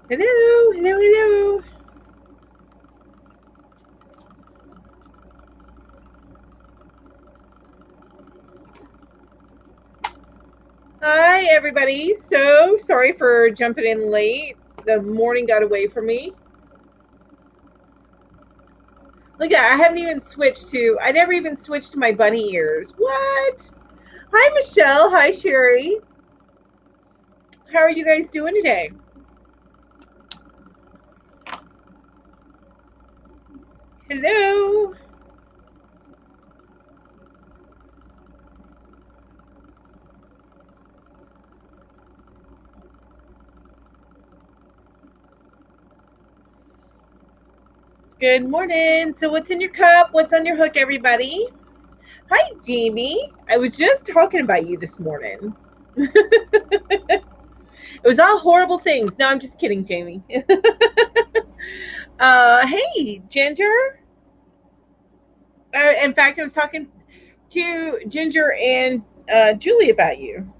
Hello, hello, hello. Hi, everybody. So sorry for jumping in late. The morning got away from me. Look at, I haven't even switched to, I never even switched to my bunny ears. What? Hi, Michelle. Hi, Sherry. How are you guys doing today? Hello. Good morning. So, what's in your cup? What's on your hook, everybody? Hi, Jamie. I was just talking about you this morning. It was all horrible things. No, I'm just kidding, Jamie. Hey, Ginger. In fact, I was talking to Ginger and Julie about you.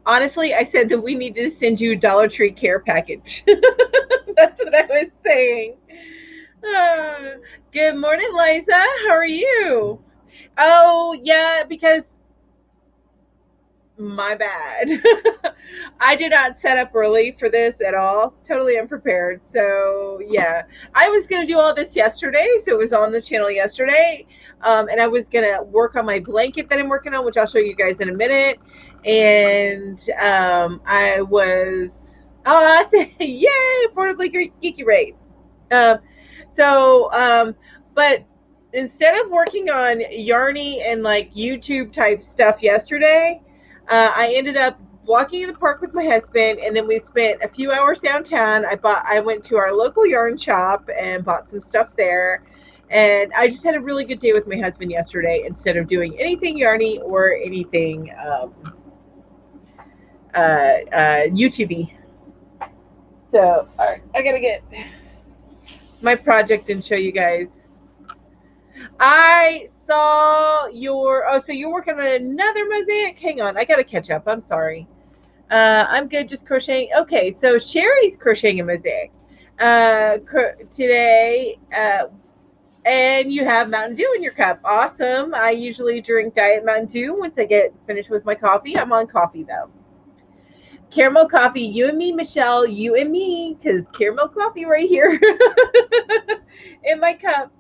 Honestly, I said that we needed to send you a Dollar Tree care package. That's what I was saying. Uh, Good morning, Liza. How are you? Oh, yeah, because my bad. I did not set up early for this at all. Totally unprepared. So, yeah, I was going to do all this yesterday. So, it was on the channel yesterday. And I was going to work on my blanket that I'm working on, which I'll show you guys in a minute. And I was, oh, yay, affordably geeky rate. Um, but instead of working on Yarny and like YouTube type stuff yesterday, I ended up walking in the park with my husband, and then we spent a few hours downtown. I went to our local yarn shop and bought some stuff there. And I just had a really good day with my husband yesterday instead of doing anything yarny or anything YouTube-y. So, all right, I gotta get my project and show you guys. I saw your. Oh, so you're working on another mosaic? Hang on, I gotta catch up. I'm sorry. I'm good, just crocheting. Okay, so Sherry's crocheting a mosaic today, and you have Mountain Dew in your cup. Awesome. I usually drink Diet Mountain Dew once I get finished with my coffee. I'm on coffee though. Caramel coffee, you and me, Michelle, you and me, because caramel coffee right here in my cup.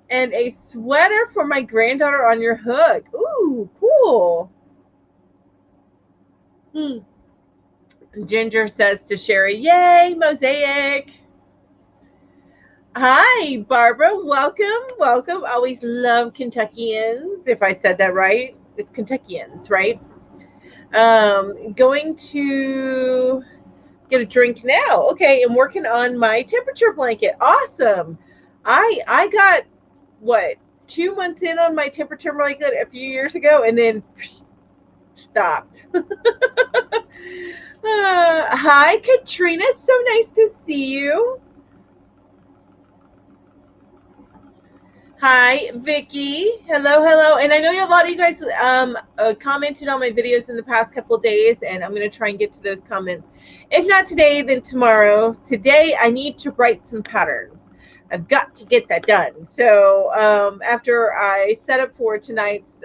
And a sweater for my granddaughter on your hook. Ooh, cool. Hmm. Ginger says to Sherry, yay, mosaic. Hi, Barbara. Welcome. Welcome. Always love Kentuckians. If I said that right, it's Kentuckians, right? Going to get a drink now. Okay, I'm working on my temperature blanket. Awesome. I got what 2 months in on my temperature blanket a few years ago, and then stopped. Hi, Katrina. So nice to see you. Hi, Vicky. Hello, hello. And I know a lot of you guys commented on my videos in the past couple of days, and I'm going to try and get to those comments. If not today, then tomorrow. Today, I need to write some patterns. I've got to get that done. So after I set up for tonight's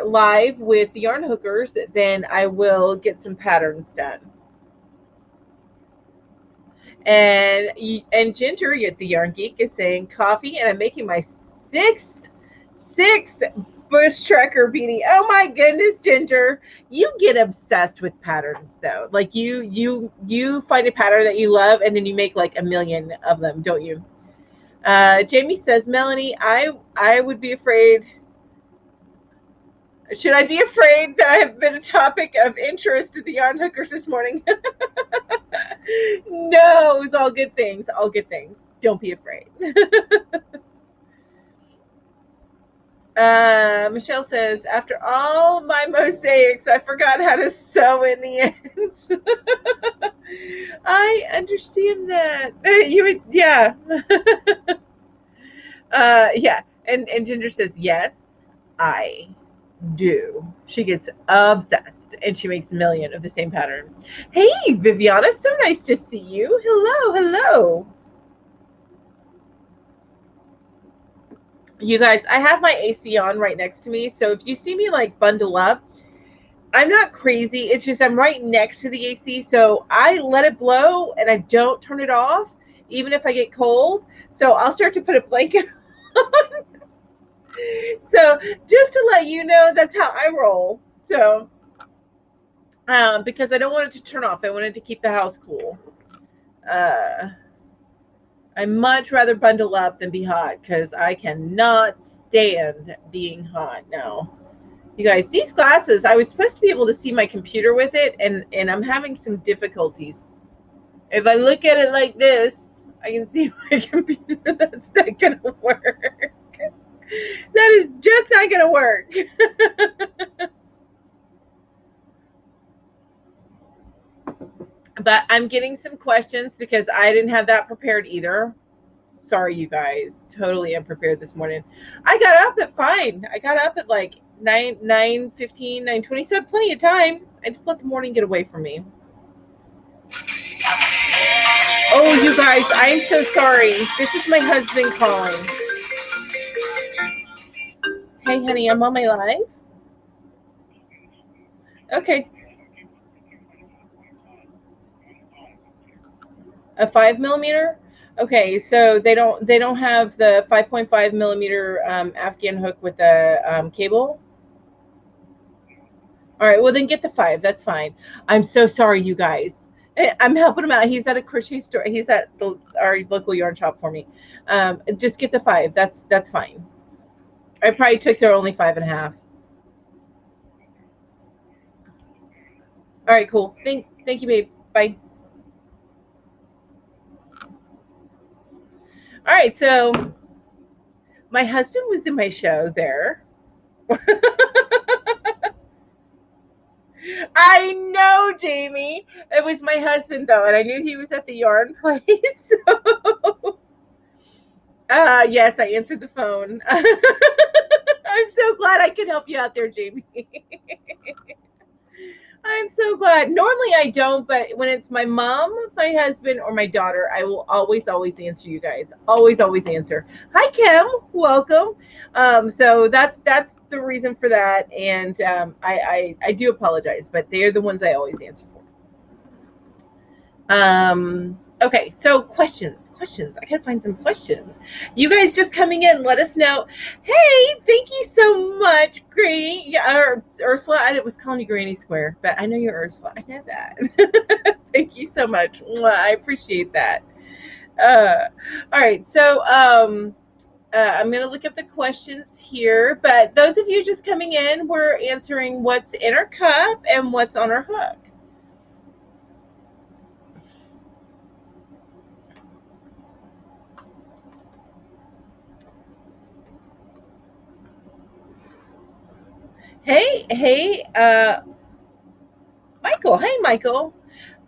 live with the yarn hookers, then I will get some patterns done. And Ginger, the yarn geek, is saying coffee, and I'm making my sixth bush tracker beanie. Oh my goodness, Ginger, you get obsessed with patterns though. Like you find a pattern that you love, and then you make like a million of them, don't you? Jamie says, Melanie, I would be afraid. Should I be afraid that I have been a topic of interest to the yarn hookers this morning? No, it was all good things. All good things. Don't be afraid. Michelle says, after all my mosaics, I forgot how to sew in the ends. I understand that. You would, yeah. Yeah. And Ginger says, yes, I do. She gets obsessed and she makes a million of the same pattern. Hey, Viviana, so nice to see you. Hello, hello. You guys, I have my AC on right next to me. So if you see me like bundle up, I'm not crazy. It's just I'm right next to the AC. So I let it blow and I don't turn it off, even if I get cold. So I'll start to put a blanket on. So just to let you know, that's how I roll. So because I don't want it to turn off. I wanted to keep the house cool. I much rather bundle up than be hot because I cannot stand being hot now. You guys, these glasses, I was supposed to be able to see my computer with it, and I'm having some difficulties. If I look at it like this, I can see my computer. That's not going to work. That is just not going to work. But I'm getting some questions because I didn't have that prepared either. Sorry, you guys. Totally unprepared this morning. I got up at fine. I got up at like 9:15, 9:20. So I had plenty of time. I just let the morning get away from me. Oh, you guys, I'm so sorry. This is my husband calling. Hey, honey, I'm on my live. Okay. A 5mm. Okay, so they don't have the 5.5mm Afghan hook with the cable. All right, well then get the 5. That's fine. I'm so sorry, you guys. I'm helping him out. He's at a crochet store. He's at our local yarn shop for me. Just get the 5. That's fine. I probably took their only 5.5. All right, cool. Thank you, babe. Bye. All right, so my husband was in my show there. I know, Jamie. It was my husband though, and I knew he was at the yarn place. So, yes, I answered the phone. I'm so glad I could help you out there, Jamie. I'm so glad. Normally I don't, but when it's my mom, my husband, or my daughter, I will always answer you guys. Always answer. Hi, Kim. Welcome. So that's the reason for that, and I do apologize, but they're the ones I always answer for. Okay, so questions. I gotta find some questions. You guys just coming in, let us know. Hey, thank you so much, Granny. Yeah, or Ursula. I was calling you Granny Square, but I know you're Ursula. I know that. Thank you so much. I appreciate that. All right, so I'm gonna look up the questions here, but those of you just coming in, we're answering what's in our cup and what's on our hook. Hey, Michael. Hey, Michael.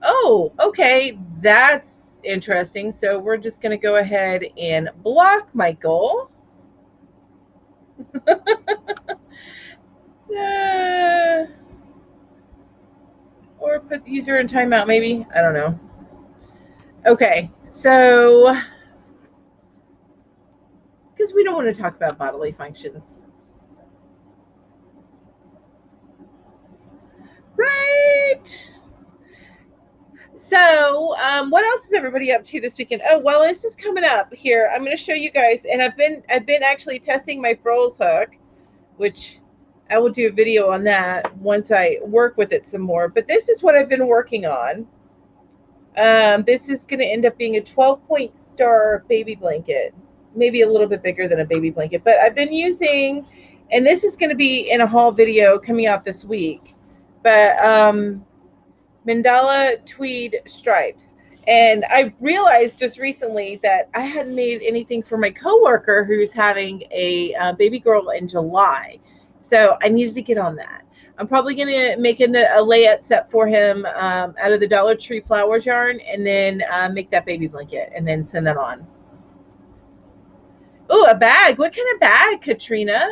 Oh, okay. That's interesting. So we're just going to go ahead and block Michael. Or put the user in timeout, maybe. I don't know. Okay, so because we don't want to talk about bodily functions. Right. So, what else is everybody up to this weekend? Oh, well, this is coming up here. I'm going to show you guys, and I've been actually testing my frills hook, which I will do a video on that once I work with it some more. But this is what I've been working on. This is going to end up being a 12-point star baby blanket, maybe a little bit bigger than a baby blanket. But I've been using, and this is going to be in a haul video coming out this week. But mandala tweed stripes. And I realized just recently that I hadn't made anything for my coworker who's having a baby girl in July. So I needed to get on that. I'm probably going to make a layette set for him out of the Dollar Tree Flowers yarn, and then make that baby blanket and then send that on. Oh, a bag. What kind of bag, Katrina?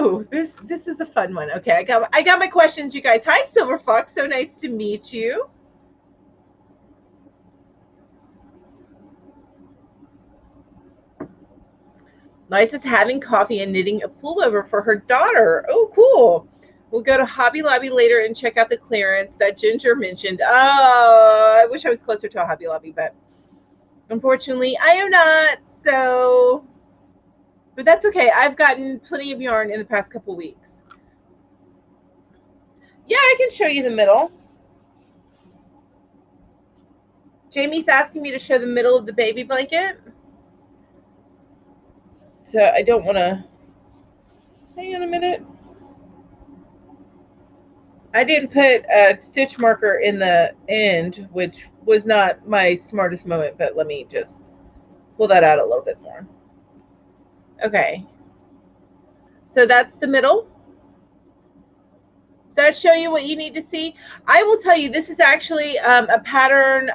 Ooh, this is a fun one. Okay, I got my questions, you guys. Hi, Silver Fox. So nice to meet you. Liza's having coffee and knitting a pullover for her daughter. Oh, cool. We'll go to Hobby Lobby later and check out the clearance that Ginger mentioned. Oh, I wish I was closer to a Hobby Lobby, but unfortunately, I am not. So, but that's okay. I've gotten plenty of yarn in the past couple weeks. Yeah, I can show you the middle. Jamie's asking me to show the middle of the baby blanket. So I don't want to. Hang on a minute. I didn't put a stitch marker in the end, which was not my smartest moment, but let me just pull that out a little bit more. Okay. So that's the middle. Does that show you what you need to see? I will tell you, this is actually a pattern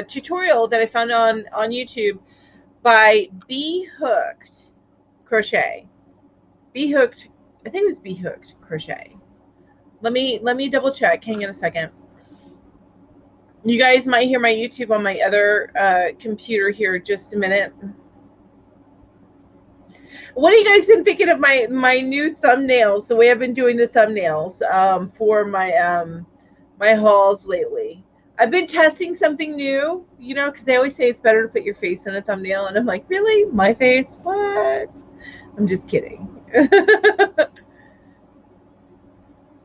tutorial that I found on YouTube by Be Hooked Crochet. Be Hooked, I think it was Be Hooked Crochet. Let me double check. Hang on a second. You guys might hear my YouTube on my other computer here just a minute. What have you guys been thinking of my new thumbnails? The way I've been doing the thumbnails for my my hauls lately. I've been testing something new, you know, because they always say it's better to put your face in a thumbnail, and I'm like, really, my face? What? I'm just kidding.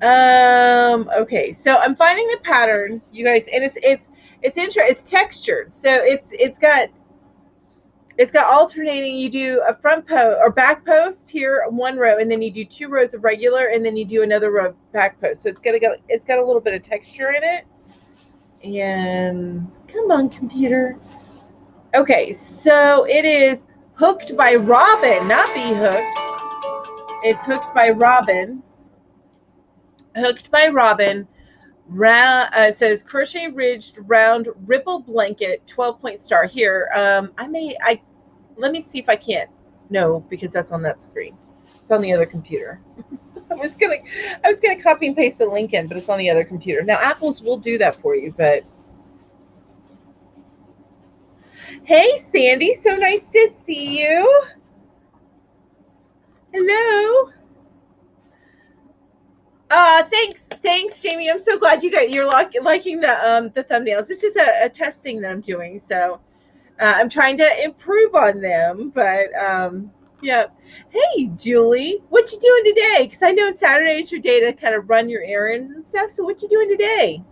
Okay, so I'm finding the pattern, you guys, and it's textured, so it's got alternating. You do a front post or back post here, one row, and then you do 2 rows of regular, and then you do another row of back post. So it's got a little bit of texture in it. And come on, computer. Okay, so it is Hooked by Robin, not Be Hooked. It's Hooked by Robin. Hooked by Robin. It says crochet ridged round ripple blanket 12-point star. Here, let me see if I can't. No, because that's on that screen. It's on the other computer. I was gonna copy and paste the link in, but it's on the other computer. Now Apple's will do that for you, but hey Sandy, so nice to see you. Hello. Thanks, Jamie. I'm so glad you're liking the thumbnails. It's just a testing that I'm doing, so I'm trying to improve on them. But yeah. Hey, Julie, what you doing today? Because I know Saturday is your day to kind of run your errands and stuff. So what you doing today?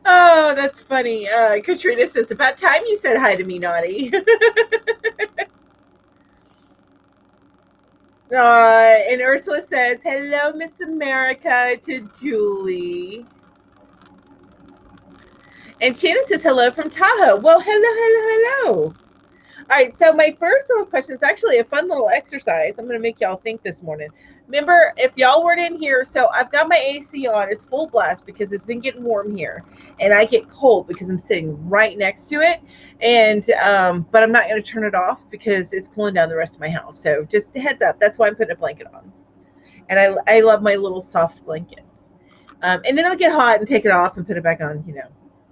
Oh, that's funny. Katrina says, about time you said hi to me, Naughty. And Ursula says, hello, Miss America, to Julie. And Shannon says, hello from Tahoe. Well, hello. All right, so my first little question is actually a fun little exercise. I'm going to make y'all think this morning. Remember, if y'all weren't in here, so I've got my AC on. It's full blast because it's been getting warm here. And I get cold because I'm sitting right next to it. And but I'm not going to turn it off because it's cooling down the rest of my house. So just a heads up. That's why I'm putting a blanket on. And I love my little soft blankets. And then I'll get hot and take it off and put it back on,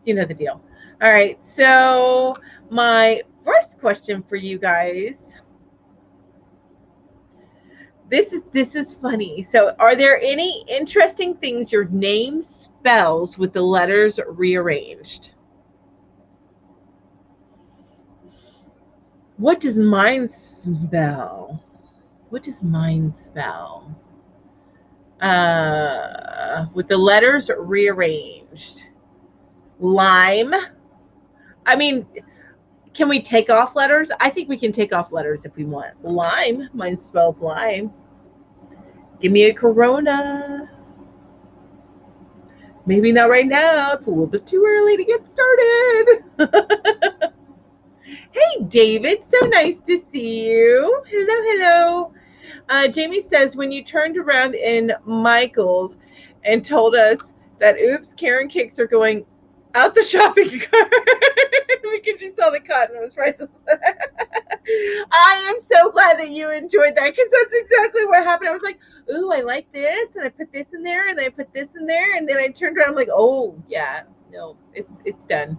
you know the deal. All right, so my first question for you guys. This is funny. So, are there any interesting things your name spells with the letters rearranged? What does mine spell? What does mine spell? With the letters rearranged. Lime. I mean, can we take off letters? I think we can take off letters if we want. Lime. Mine spells lime. Give me a Corona. Maybe not right now. It's a little bit too early to get started. Hey, David. So nice to see you. Hello. Jamie says, when you turned around in Michael's and told us that oops, Karen cakes are going out the shopping cart because you saw the cotton was priceless. I am so glad that you enjoyed that because that's exactly what happened. I was like, ooh, I like this, and I put this in there, and then I put this in there, and then I turned around, I'm like, oh yeah, no, it's done.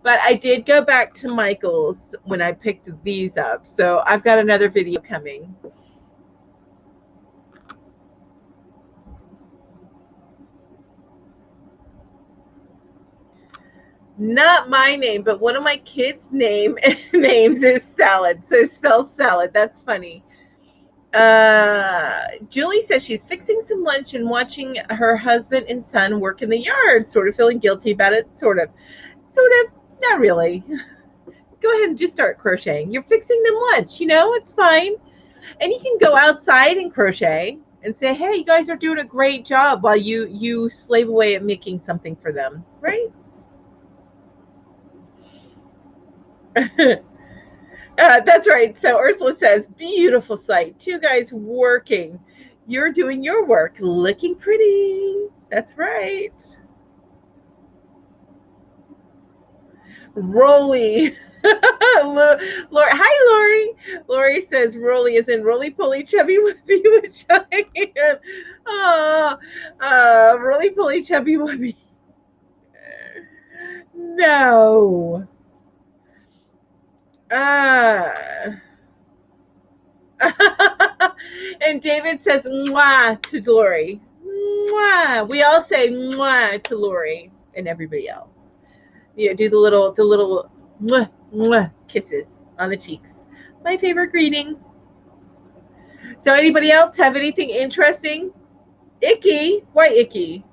But I did go back to Michael's when I picked these up, so I've got another video coming. Not my name, but one of my kids' names is Salad. So it spells salad. That's funny. Julie says she's fixing some lunch and watching her husband and son work in the yard, sort of feeling guilty about it. Sort of, not really. Go ahead and just start crocheting. You're fixing them lunch, it's fine. And you can go outside and crochet and say, hey, you guys are doing a great job while you slave away at making something for them, right? That's right. So Ursula says, beautiful sight. Two guys working. You're doing your work. Looking pretty. That's right. Rolly. Lori. Hi, Lori. Lori says Rolly is in roly poly chubby whoopee, which I am. Oh, roly poly chubby whoopee. No. And David says mwah to Lori. Mwah. We all say mwah to Lori and everybody else. Yeah, do the little mwah, mwah kisses on the cheeks. My favorite greeting. So anybody else have anything interesting? Icky? Why icky?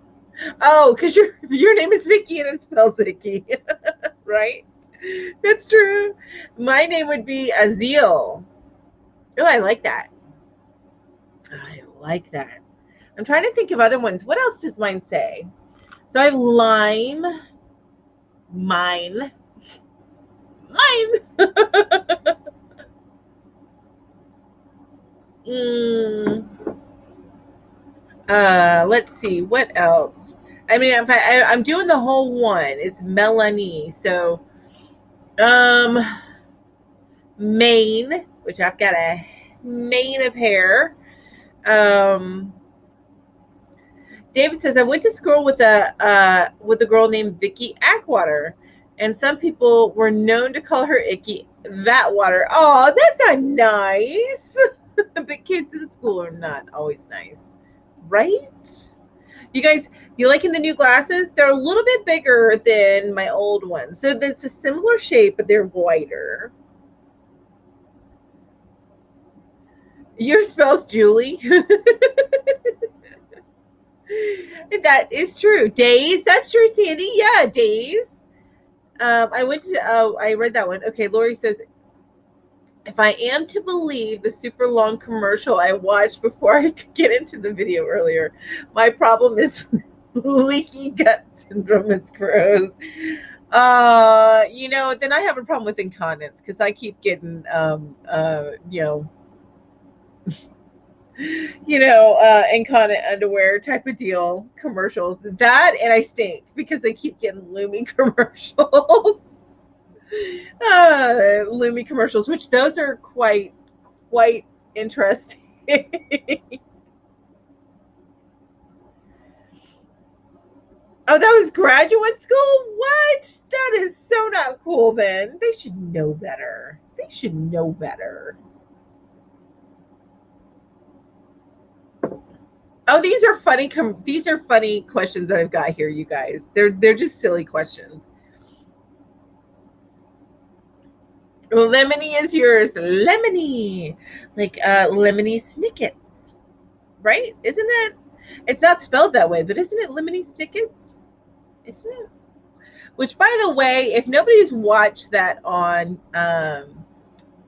Oh, because your name is Vicky and it spells icky. Right? That's true. My name would be Azil. Oh, I like that. I like that. I'm trying to think of other ones. What else does mine say? So I have lime. Mine. Let's see. What else? I mean, if I'm doing the whole one. It's Melanie. So, mane, which I've got a mane of hair. David says I went to school with a girl named Vicky Ackwater, and some people were known to call her Icky Vatwater. Oh, that's not nice. But kids in school are not always nice, right? You guys, you liking the new glasses? They're a little bit bigger than my old ones, so it's a similar shape, but they're wider. Your spell's Julie. That is true. Days. That's true, Sandy. Yeah, days. I read that one. Okay, Lori says, if I am to believe the super long commercial I watched before I could get into the video earlier, my problem is leaky gut syndrome. It's gross. Then I have a problem with incontinence because I keep getting, incontinent underwear type of deal commercials. That and I stink because I keep getting Lumi commercials. Lumi commercials, which those are quite interesting. Oh, that was graduate school? What? That is so not cool, then. They should know better. They should know better. Oh, these are funny. These are funny questions that I've got here, you guys. They're just silly questions. Lemony is yours. Lemony, like lemony snickets, right? Isn't it? It's not spelled that way, but isn't it lemony snickets? Isn't it? Which, by the way, if nobody's watched that on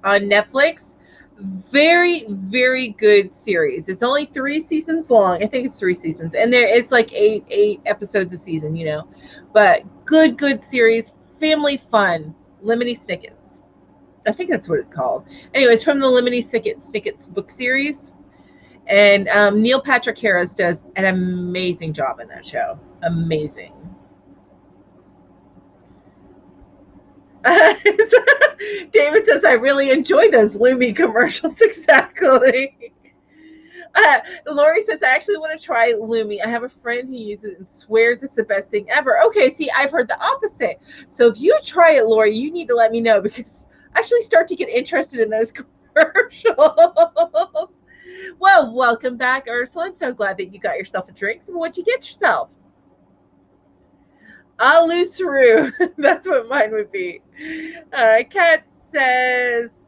Netflix, very, very good series. It's only 3 seasons long. I think it's 3 seasons, and it's like eight episodes a season, but good series, family fun. Lemony Snickets, I think that's what it's called. Anyways, from the Lemony Snickets book series, And Neil Patrick Harris does an amazing job in that show. Amazing. David says, I really enjoy those Lumi commercials. Exactly. Lori says, I actually want to try Lumi. I have a friend who uses it and swears it's the best thing ever. Okay, see, I've heard the opposite. So if you try it, Lori, you need to let me know, because I actually start to get interested in those commercials. Well, welcome back, Ursula. I'm so glad that you got yourself a drink. So what'd you get yourself? Alusru. That's what mine would be. Kat says,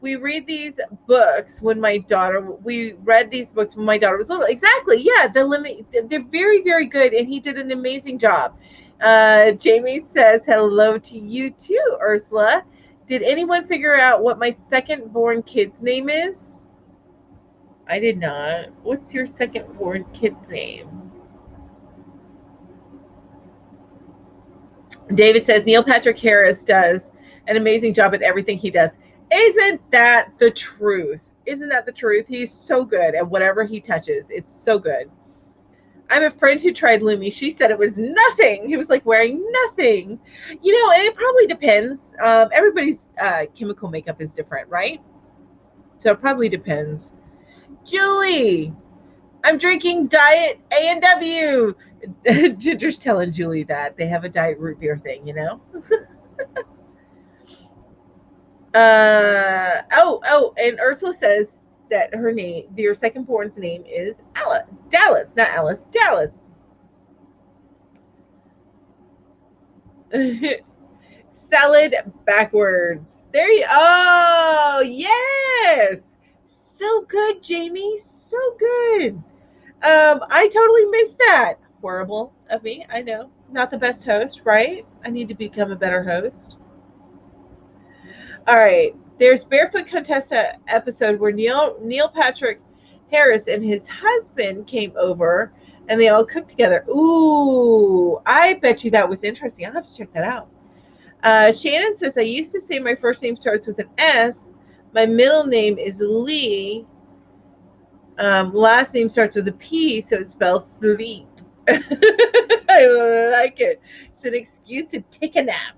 we read these books when my daughter, we read these books when my daughter was little. Exactly. Yeah. They're very, very good. And he did an amazing job. Jamie says, hello to you too, Ursula. Did anyone figure out what my second born kid's name is? I did not. What's your second born kid's name? David says, Neil Patrick Harris does an amazing job at everything he does. Isn't that the truth? Isn't that the truth? He's so good at whatever he touches. It's so good. I have a friend who tried Lumi. She said it was nothing. He was like wearing nothing. You know, and it probably depends. Everybody's chemical makeup is different, right? So it probably depends. Julie, I'm drinking Diet A&W. Ginger's telling Julie that they have a diet root beer thing, you know? And Ursula says that her name, your second born's name is Dallas, not Alice, Dallas. Salad backwards. There you, oh, yes. So good, Jamie. So good. I totally missed that. Horrible of me, I know. Not the best host, right? I need to become a better host. All right. There's Barefoot Contessa episode where Neil Patrick Harris and his husband came over and they all cooked together. Ooh, I bet you that was interesting. I'll have to check that out. Shannon says, I used to say my first name starts with an S. My middle name is Lee. Last name starts with a P, so it spells sleep. I like it. It's an excuse to take a nap.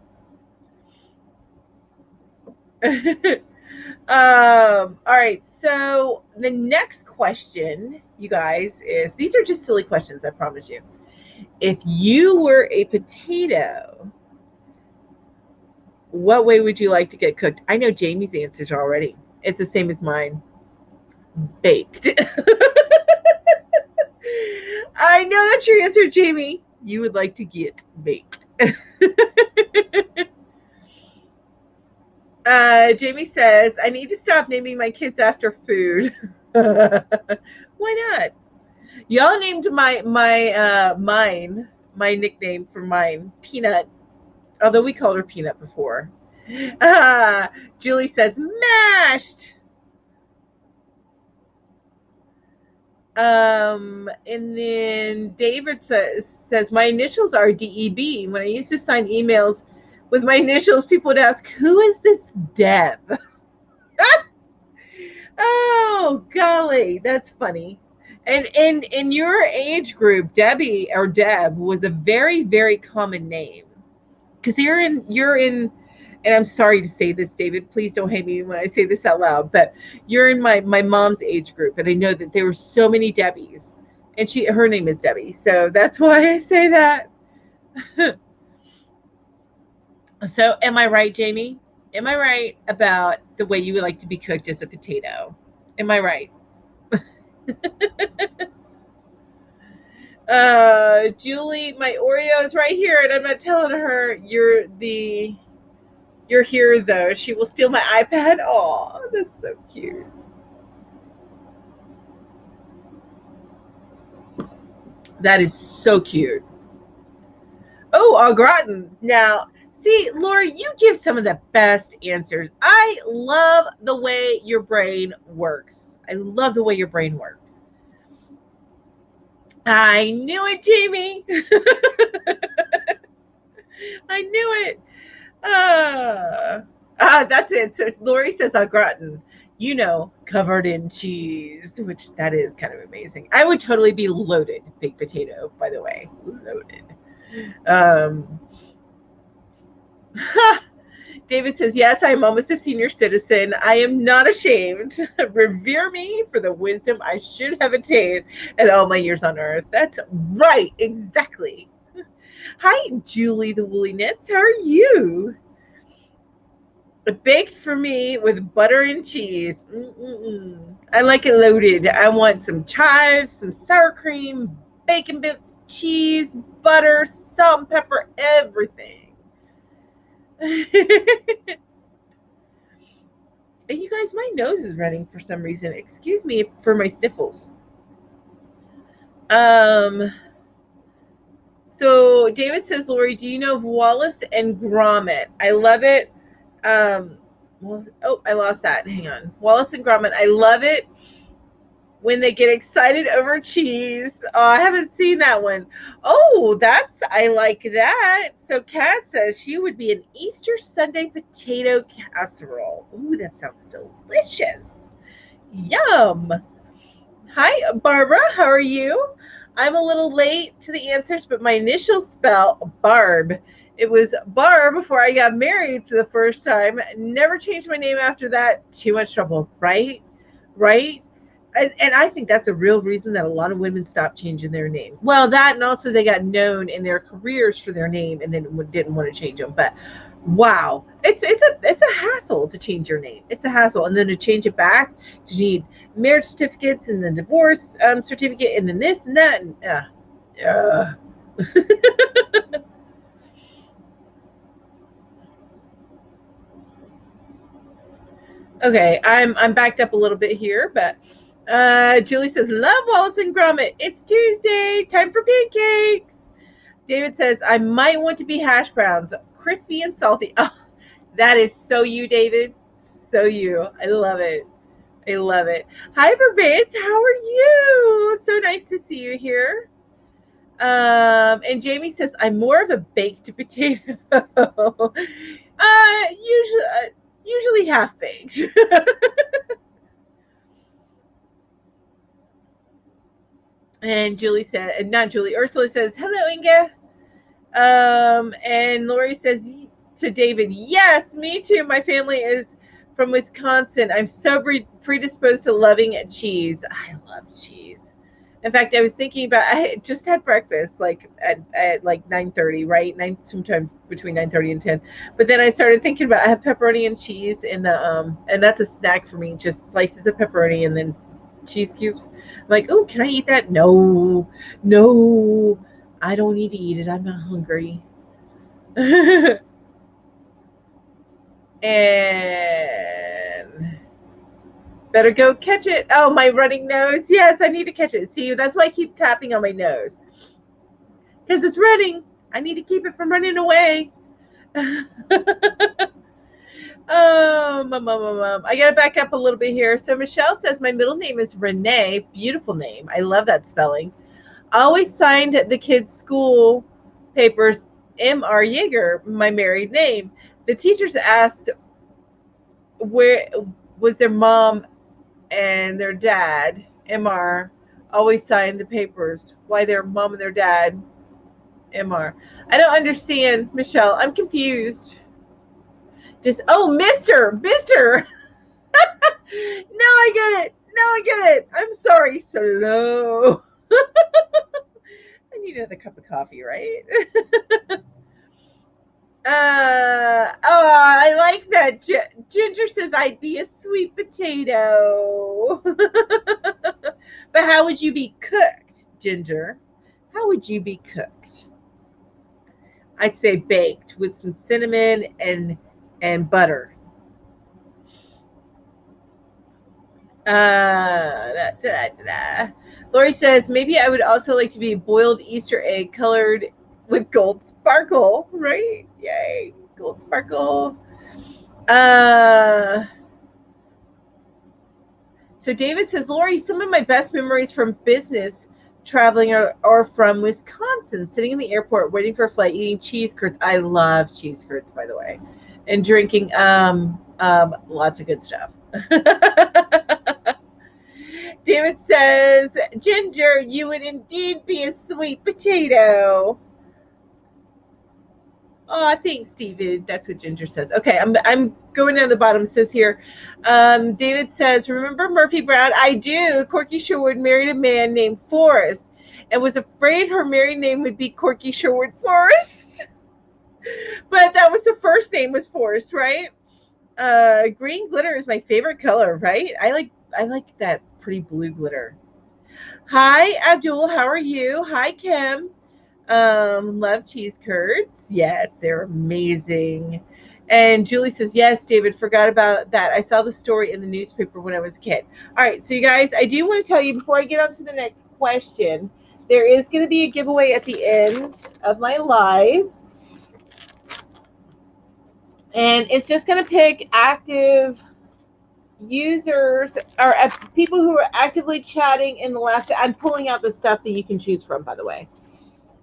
All right, so the next question, you guys, is, these are just silly questions, I promise you. If you were a potato, what way would you like to get cooked? I know Jamie's answers already. It's the same as mine. Baked. I know that's your answer, Jamie. You would like to get baked. Jamie says, I need to stop naming my kids after food. Why not? Y'all named my nickname for mine, Peanut. Although we called her Peanut before. Julie says, mashed. And then David says, my initials are DEB. When I used to sign emails with my initials, people would ask, who is this Deb? Oh, golly, that's funny. And in your age group, Debbie or Deb was a very, very common name. Because you're in, and I'm sorry to say this, David, please don't hate me when I say this out loud, but you're in my mom's age group, and I know that there were so many Debbies, and her name is Debbie, so that's why I say that. So am I right, Jamie? Am I right about the way you would like to be cooked as a potato? Am I right? Julie, my Oreo is right here, and I'm not telling her you're here, though. She will steal my iPad. Oh, that's so cute. That is so cute. Oh, au gratin. Now, see, Laura, you give some of the best answers. I love the way your brain works. I love the way your brain works. I knew it, Jamie. I knew it. That's it. So Lori says au gratin. you know, covered in cheese, which that is kind of amazing. I would totally be loaded baked potato, by the way, loaded. Um, David says, yes, I am almost a senior citizen. I am not ashamed. Revere me for the wisdom I should have attained at all my years on earth. That's right, exactly. Hi, Julie the Woolly Knits. How are you? Baked for me with butter and cheese. Mm-mm-mm. I like it loaded. I want some chives, some sour cream, bacon bits, cheese, butter, salt and pepper, everything. You guys, my nose is running for some reason. Excuse me for my sniffles. So David says, Lori, do you know of Wallace and Gromit? I love it. I lost that. Hang on. Wallace and Gromit. I love it when they get excited over cheese. Oh, I haven't seen that one. Oh, I like that. So Kat says she would be an Easter Sunday potato casserole. Ooh, that sounds delicious. Yum. Hi, Barbara. How are you? I'm a little late to the answers, but my initial spell, Barb. It was Barb before I got married for the first time. Never changed my name after that. Too much trouble, right? Right? And I think that's a real reason that a lot of women stopped changing their name. Well, that and also they got known in their careers for their name and then didn't want to change them. But wow, it's a hassle to change your name. It's a hassle, and then to change it back, you need marriage certificates and then divorce certificate and then this and that. And, Okay, I'm backed up a little bit here, but Julie says, love Wallace and Gromit. It's Tuesday, time for pancakes. David says, I might want to be hash browns, crispy and salty. Oh, that is so you, David. So you. I love it. I love it. Hi, Vervace. How are you? So nice to see you here. And Jamie says, I'm more of a baked potato. Usually half baked. And Julie said, and not Julie, Ursula says, hello, Inga. And Lori says to David, yes, me too. My family is from Wisconsin. I'm so predisposed to loving cheese. I love cheese. In fact, I was thinking about, I just had breakfast like at like 9:30, right? Sometime between 9:30 and 10. But then I started thinking about, I have pepperoni and cheese in the, and that's a snack for me, just slices of pepperoni and then cheese cubes. I'm like, oh, can I eat that? No, I don't need to eat it. I'm not hungry. And better go catch it. Oh, my running nose. Yes, I need to catch it. See, that's why I keep tapping on my nose. Because it's running. I need to keep it from running away. Oh, mom. I got to back up a little bit here. So Michelle says, my middle name is Renee. Beautiful name. I love that spelling. I always signed the kids' school papers M.R. Yeager, my married name. The teachers asked where was their mom and their dad, M.R. always signed the papers. Why their mom and their dad, M.R. I don't understand, Michelle. I'm confused. Just, oh, Mr. Now I get it. I'm sorry. Slow. I need another cup of coffee, right? I like that. Ginger says I'd be a sweet potato. But how would you be cooked, Ginger? How would you be cooked? I'd say baked with some cinnamon and butter. Lori says, maybe I would also like to be a boiled Easter egg colored with gold sparkle, right? Yay, gold sparkle. So David says, Lori, some of my best memories from business traveling are from Wisconsin, sitting in the airport waiting for a flight, eating cheese curds. I love cheese curds, by the way. and drinking lots of good stuff. David says, Ginger, you would indeed be a sweet potato. Oh, thanks, David. That's what Ginger says. Okay, I'm going down the bottom. It says here, David says, remember Murphy Brown? I do. Corky Sherwood married a man named Forrest and was afraid her married name would be Corky Sherwood Forrest. But that was the first name was Forrest, right? Green glitter is my favorite color, right? I like that pretty blue glitter. Hi, Abdul. How are you? Hi, Kim. Love cheese curds. Yes, they're amazing. And Julie says, yes, David, forgot about that. I saw the story in the newspaper when I was a kid. All right, so you guys, I do want to tell you before I get on to the next question, there is going to be a giveaway at the end of my live. And it's just going to pick active users or people who are actively chatting in the last. I'm pulling out the stuff that you can choose from, by the way.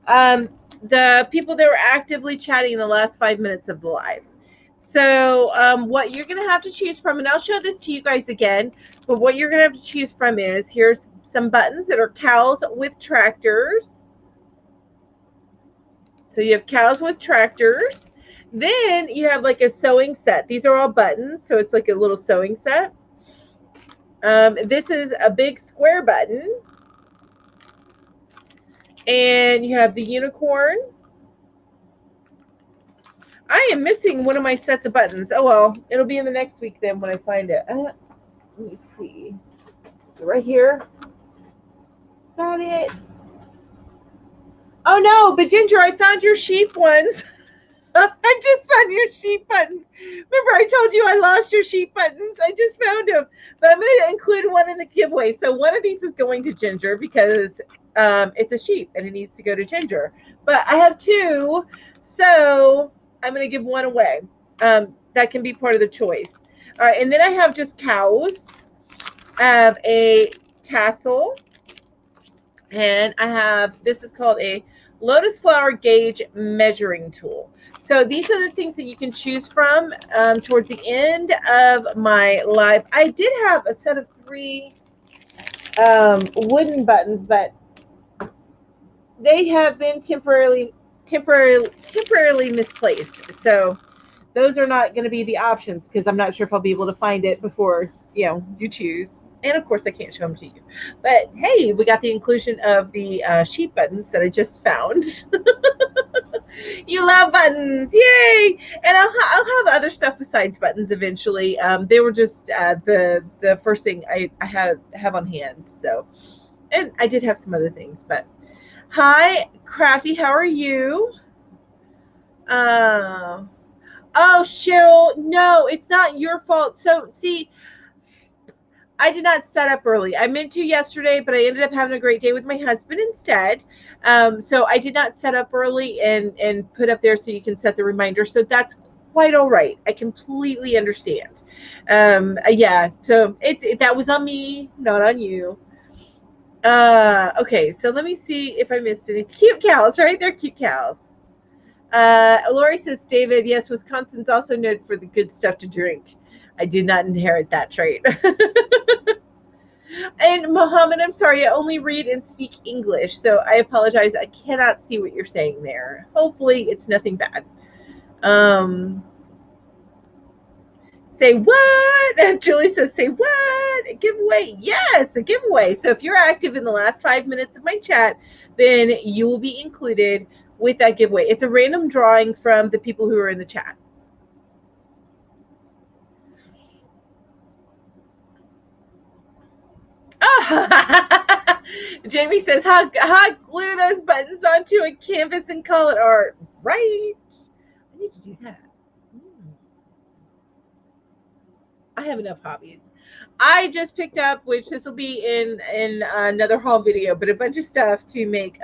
The people that were actively chatting in the last 5 minutes of the live. So what you're going to have to choose from, and I'll show this to you guys again, but what you're going to have to choose from is, here's some buttons that are cows with tractors. So you have cows with tractors. Then you have like a sewing set. These are all buttons, so it's like a little sewing set. This is a big square button. And you have the unicorn. I am missing one of my sets of buttons. Oh, well, it'll be in the next week then when I find it. Let me see. So right here. Is that it? Oh, no, but Ginger, I found your sheep ones. I just found your sheep buttons. Remember, I told you I lost your sheep buttons. I just found them. But I'm going to include one in the giveaway. So one of these is going to Ginger because it's a sheep and it needs to go to Ginger. But I have two, so I'm going to give one away. That can be part of the choice. All right, and then I have just cows. I have a tassel. And I have, this is called a lotus flower gauge measuring tool. So these are the things that you can choose from towards the end of my live. I did have a set of 3 wooden buttons, but they have been temporarily misplaced. So those are not going to be the options because I'm not sure if I'll be able to find it before you choose. And of course, I can't show them to you. But hey, we got the inclusion of the sheep buttons that I just found. You love buttons, yay! And I'll have other stuff besides buttons eventually. They were just the first thing I have on hand. So, and I did have some other things. But hi, Crafty, how are you? Oh, Cheryl, no, it's not your fault. So see, I did not set up early. I meant to yesterday, but I ended up having a great day with my husband instead. So I did not set up early and put up there so you can set the reminder. So that's quite all right. I completely understand. Yeah, so that was on me, not on you. Okay, so let me see if I missed any. Cute cows, right? They're cute cows. Lori says, David, yes, Wisconsin's also known for the good stuff to drink. I did not inherit that trait. And Mohammed, I'm sorry, I only read and speak English, so I apologize. I cannot see what you're saying there. Hopefully it's nothing bad. Say what? Julie says, say what? A giveaway. Yes, a giveaway. So if you're active in the last 5 minutes of my chat, then you will be included with that giveaway. It's a random drawing from the people who are in the chat. Oh. Jamie says, how glue those buttons onto a canvas and call it art. Right. I need to do that. I have enough hobbies. I just picked up, which this will be in another haul video, but a bunch of stuff to make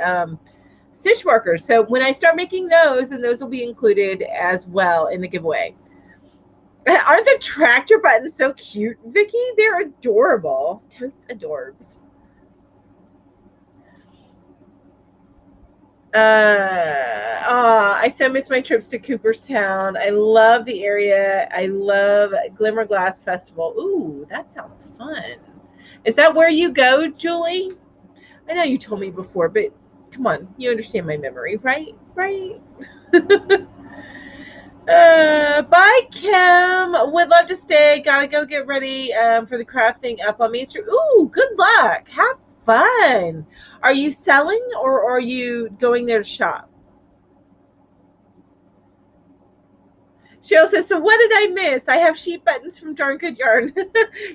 stitch markers. So when I start making those, and those will be included as well in the giveaway. Aren't the tractor buttons so cute, Vicky? They're adorable. Totes adorbs. I so miss my trips to Cooperstown. I love the area. I love Glimmer Glass Festival. Ooh, that sounds fun. Is that where you go, Julie? I know you told me before, but come on, you understand my memory, right? Right? Bye, Kim. Would love to stay. Gotta go get ready for the craft thing up on Main Street. Ooh, good luck. Have fun. Are you selling or are you going there to shop? Cheryl says, so what did I miss? I have sheep buttons from Darn Good Yarn.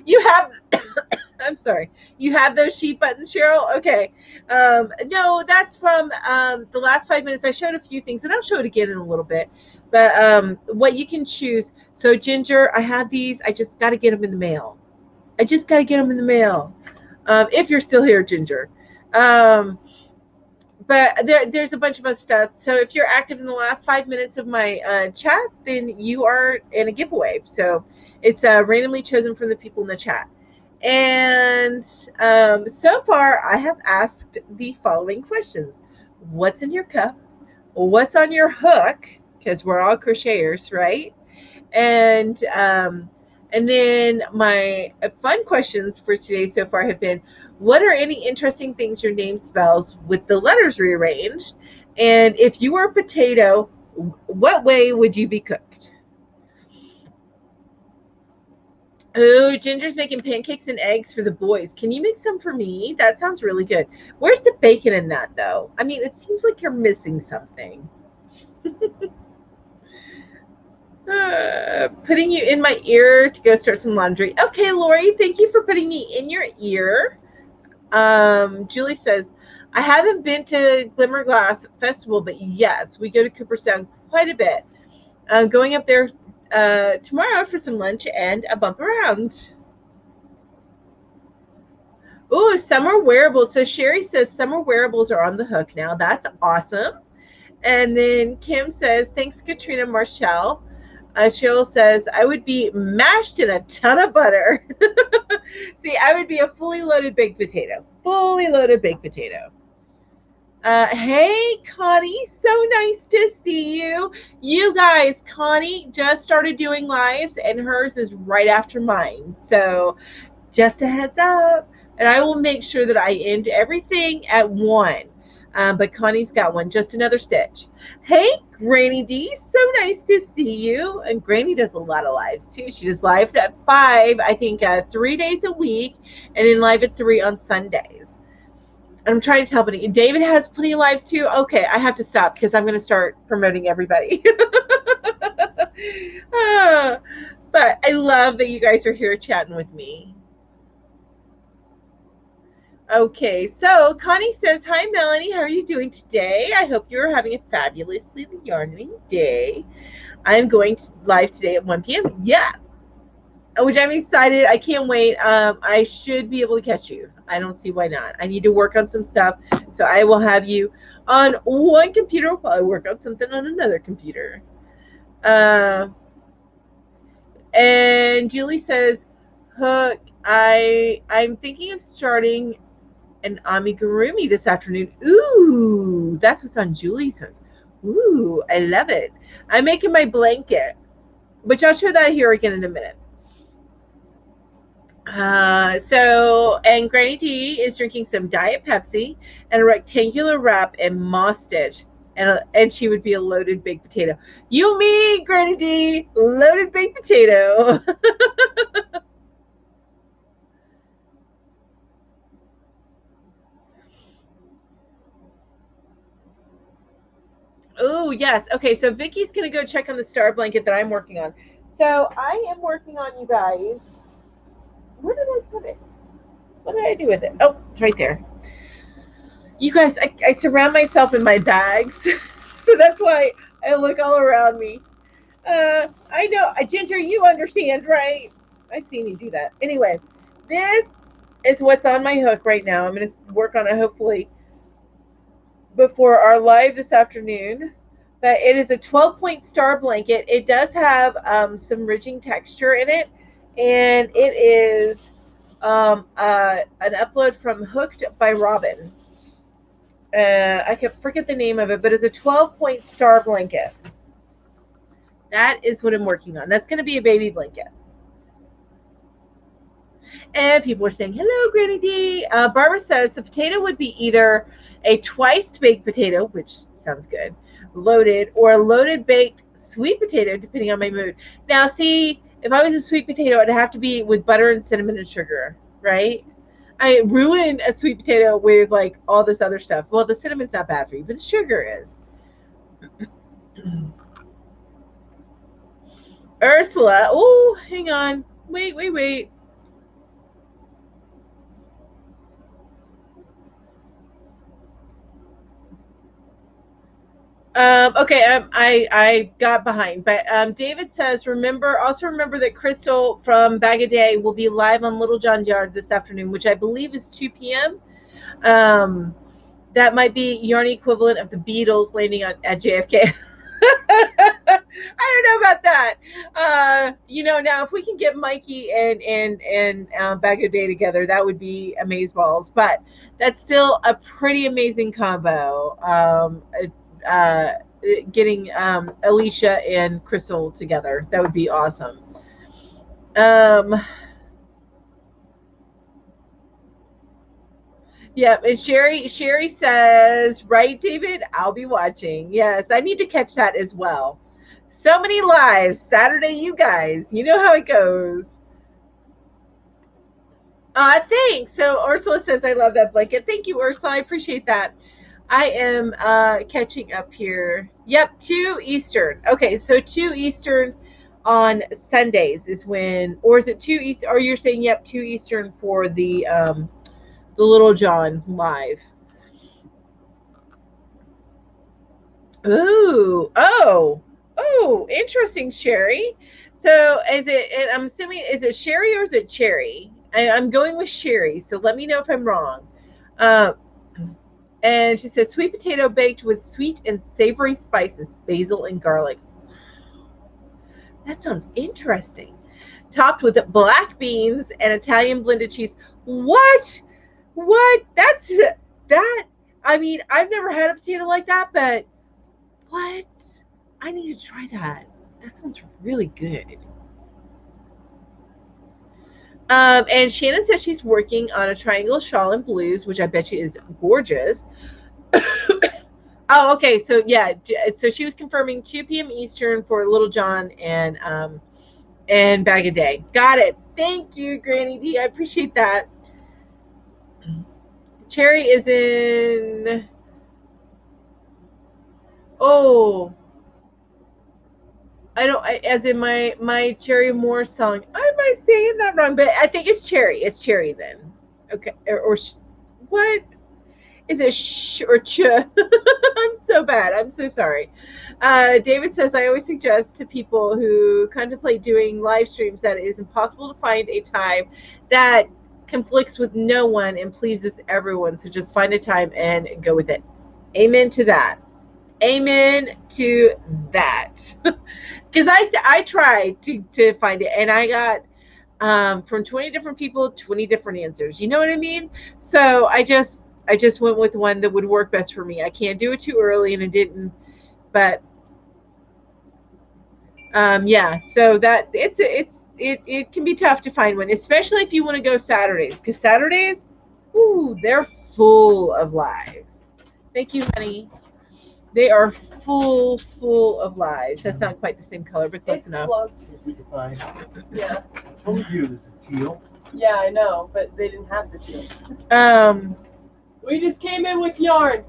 You have, I'm sorry, you have those sheep buttons, Cheryl? Okay. No, that's from the last 5 minutes. I showed a few things, and I'll show it again in a little bit. But what you can choose. So, Ginger, I have these. I just got to get them in the mail. I just got to get them in the mail. If you're still here, Ginger. But there's a bunch of other stuff. So if you're active in the last 5 minutes of my chat, then you are in a giveaway. So it's randomly chosen from the people in the chat. And so far, I have asked the following questions. What's in your cup? What's on your hook? Because we're all crocheters, right? And then my fun questions for today so far have been, what are any interesting things your name spells with the letters rearranged? And if you were a potato, what way would you be cooked? Oh, Ginger's making pancakes and eggs for the boys. Can you make some for me? That sounds really good. Where's the bacon in that, though? I mean, it seems like you're missing something. Putting you in my ear to go start some laundry. Okay, Lori, thank you for putting me in your ear. Julie says, I haven't been to Glimmer Glass Festival, but yes, we go to Cooperstown quite a bit. Going up there tomorrow for some lunch and a bump around. Ooh, summer wearables. So Sherry says summer wearables are on the hook now. That's awesome. And then Kim says, thanks, Katrina Marshall. Cheryl says, I would be mashed in a ton of butter. See, I would be a fully loaded baked potato. Fully loaded baked potato. Hey, Connie, so nice to see you. You guys, Connie just started doing lives, and hers is right after mine. So just a heads up. And I will make sure that I end everything at 1. But Connie's got one, just another stitch. Hey, Granny D, so nice to see you. And Granny does a lot of lives too. She does lives at 5, I think 3 days a week, and then live at 3 on Sundays. And I'm trying to tell everybody. David has plenty of lives too. Okay, I have to stop because I'm going to start promoting everybody. But I love that you guys are here chatting with me. Okay, so Connie says, hi, Melanie. How are you doing today? I hope you're having a fabulously yarning day. I'm going to live today at 1 p.m. Yeah, which I'm excited. I can't wait. I should be able to catch you. I don't see why not. I need to work on some stuff, so I will have you on one computer while I work on something on another computer. And Julie says, Hook, I'm thinking of starting an amigurumi this afternoon. Ooh, that's what's on Julie's hook. Ooh, I love it. I'm making my blanket, which I'll show that here again in a minute. And Granny T is drinking some Diet Pepsi and a rectangular wrap and moss stitch, and she would be a loaded baked potato. You, me, Granny D, loaded baked potato. Oh, yes. Okay, so Vicky's going to go check on the star blanket that I'm working on. So I am working on, you guys. Where did I put it? What did I do with it? Oh, it's right there. You guys, I surround myself in my bags. So that's why I look all around me. I know. Ginger, you understand, right? I've seen you do that. Anyway, this is what's on my hook right now. I'm going to work on it hopefully before our live this afternoon. But it is a 12-point star blanket. It does have some ridging texture in it, and it is an upload from Hooked by Robin. I can forget the name of it, but it's a 12-point star blanket. That is what I'm working on. That's going to be a baby blanket. And people are saying, hello, Granny D. Barbara says the potato would be either a twice baked potato, which sounds good, loaded, or a loaded baked sweet potato, depending on my mood. Now, see, if I was a sweet potato, it'd have to be with butter and cinnamon and sugar, right? I ruin a sweet potato with like all this other stuff. Well, the cinnamon's not bad for you, but the sugar is. Ursula, oh, hang on. Wait. Okay, I got behind, but David says, also remember that Crystal from Bag a Day will be live on Little John's Yard this afternoon, which I believe is 2 p.m. That might be yarn equivalent of the Beatles landing at JFK. I don't know about that. Now if we can get Mikey and Bag a Day together, that would be amazeballs. But that's still a pretty amazing combo. Getting Alicia and Crystal together, that would be awesome. Yeah, and Sherry says, right, David? I'll be watching. Yes, I need to catch that as well. So many lives Saturday, you guys. You know how it goes. Thanks. So Ursula says, I love that blanket. Thank you, Ursula. I appreciate that. I am catching up here. Yep, 2 Eastern. Okay, so 2 Eastern on Sundays is when, or is it 2 Eastern? Or you're saying, yep, 2 Eastern for the Little John live. Ooh, interesting, Sherry. So I'm assuming, is it Sherry or is it Cherry? I'm going with Sherry, so let me know if I'm wrong. And she says, sweet potato baked with sweet and savory spices, basil and garlic. That sounds interesting. Topped with black beans and Italian blended cheese. What? That's that. I mean, I've never had a potato like that, but what? I need to try that. That sounds really good. And Shannon says she's working on a triangle shawl in blues, which I bet you is gorgeous. Oh, okay. So yeah, so she was confirming 2 p.m. Eastern for Little John and Bag a Day. Got it. Thank you, Granny D. I appreciate that. Cherry is in. Oh, I don't. As in my Cherry Moore song. Am I saying that wrong? But I think it's Cherry. It's Cherry then. Okay. Or what? Is it sh or ch? I'm so bad. I'm so sorry. David says, I always suggest to people who contemplate doing live streams that it is impossible to find a time that conflicts with no one and pleases everyone. So just find a time and go with it. Amen to that. Amen to that. Because I tried to find it, and I got from 20 different people 20 different answers. You know what I mean? So I just went with one that would work best for me. I can't do it too early, and it didn't. But yeah, so that it can be tough to find one, especially if you want to go Saturdays, because Saturdays, ooh, they're full of lives. Thank you, honey. They are full of lives. That's not quite the same color, but close enough. Close. If we can find. Yeah. I told you it was a teal. Yeah, I know, but they didn't have the teal. We just came in with yarn.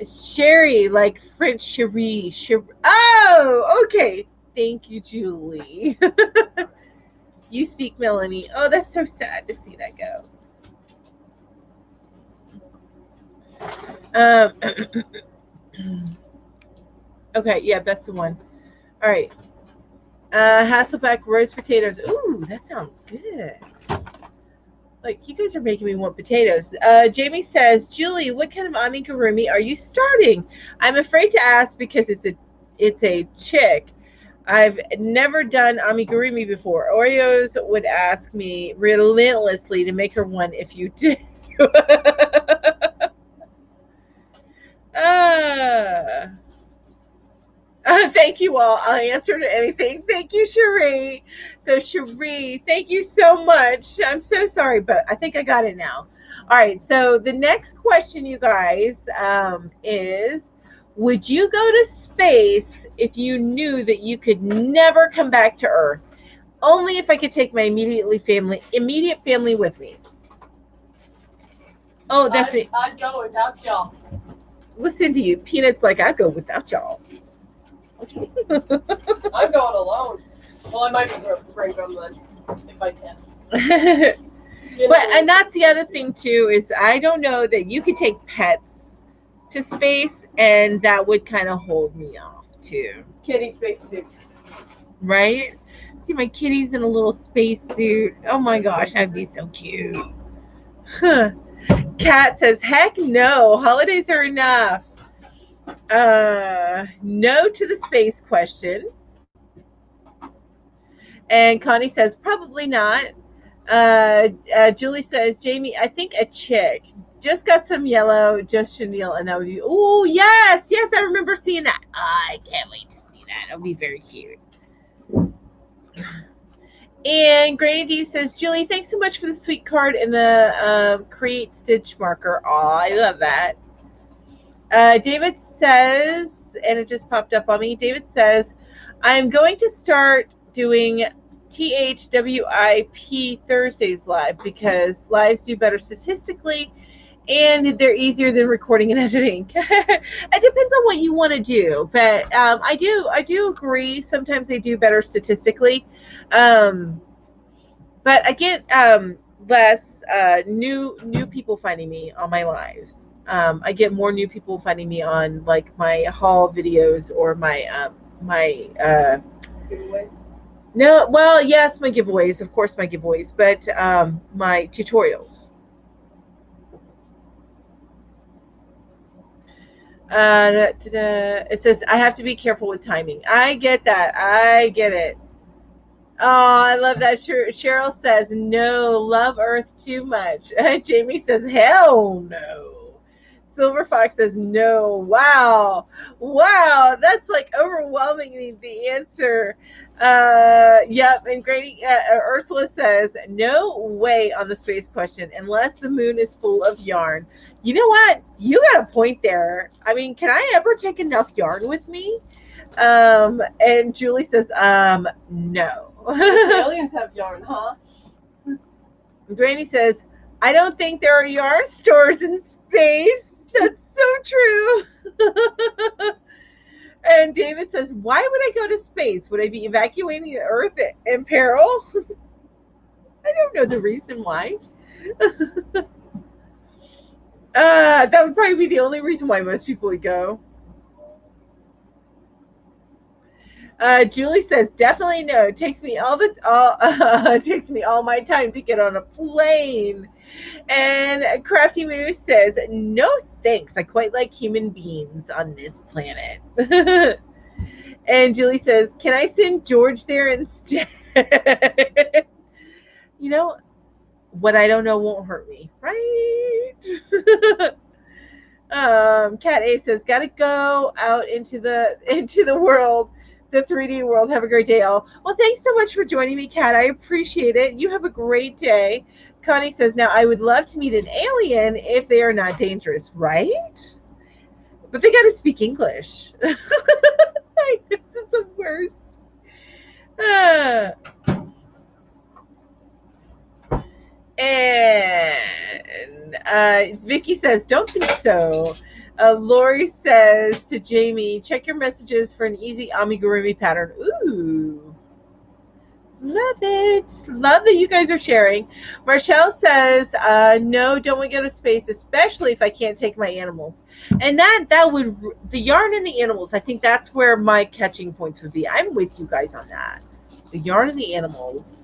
Sherry, like French cherie. Oh, okay. Thank you, Julie. You speak Melanie. Oh, that's so sad to see that go. Okay, yeah, that's the one. All right. Hasselback roast potatoes. Ooh, that sounds good. Like, you guys are making me want potatoes. Jamie says, Julie, what kind of amigurumi are you starting? I'm afraid to ask because it's a chick. I've never done amigurumi before. Oreos would ask me relentlessly to make her one if you did. uh, thank you all. I'll answer to anything. Thank you, Cherie. So, Cherie, thank you so much. I'm so sorry, but I think I got it now. All right. So, the next question, you guys, is would you go to space if you knew that you could never come back to Earth? Only if I could take my immediate family with me. Oh, that's it. I'd go without y'all. Listen to you. Peanut's like, I'd go without y'all. I'm going alone. Well, I might bring them then, if I can. And that's the other thing too, is I don't know that you could take pets to space, and that would kind of hold me off too. Kitty space suits. Right? See my kitties in a little space suit. Oh my gosh, that'd be so cute. Huh. Kat says, heck no, holidays are enough. No to the space question. And Connie says, probably not. Julie says, Jamie, I think a chick. Just got some yellow, just chenille, and that would be, oh, yes, I remember seeing that. I can't wait to see that. It'll be very cute. And Granny D says, Julie, thanks so much for the sweet card and the create stitch marker. Oh, I love that. David says, and it just popped up on me, David says, I'm going to start doing THWIP Thursdays live because lives do better statistically and they're easier than recording and editing. It depends on what you want to do, but I do agree sometimes they do better statistically. But I get less new people finding me on my lives. I get more new people finding me on like my haul videos or my giveaways. No, well, yes, my giveaways, of course, my giveaways, but my tutorials. It says I have to be careful with timing. I get that. I get it. Oh, I love that. Cheryl says, no, love Earth too much. Jamie says, hell no. Silver Fox says, no. Wow. That's like overwhelmingly the answer. Yep. And Grady, Ursula says, no way on the space question unless the moon is full of yarn. You know what? You got a point there. I mean, can I ever take enough yarn with me? And Julie says, no. Aliens have yarn, huh? Granny says, I don't think there are yarn stores in space. That's so true. And David says, why would I go to space? Would I be evacuating the Earth in peril? I don't know the reason why. That would probably be the only reason why most people would go. Julie says, definitely no. It takes me takes me all my time to get on a plane. And Crafty Moose says, no thanks. I quite like human beings on this planet. And Julie says, can I send George there instead? You know, what I don't know won't hurt me, right? Cat A says, gotta go out into the world. The 3D world. Have a great day, all. Well, thanks so much for joining me, Kat. I appreciate it. You have a great day. Connie says, now I would love to meet an alien if they are not dangerous, right? But they got to speak English. It's the worst. And Vicky says, don't think so. Lori says to Jamie, check your messages for an easy amigurumi pattern. Ooh. Love it. Love that you guys are sharing. Marshall says, no, don't want to go to space, especially if I can't take my animals. And that would, the yarn and the animals, I think that's where my catching points would be. I'm with you guys on that. The yarn and the animals.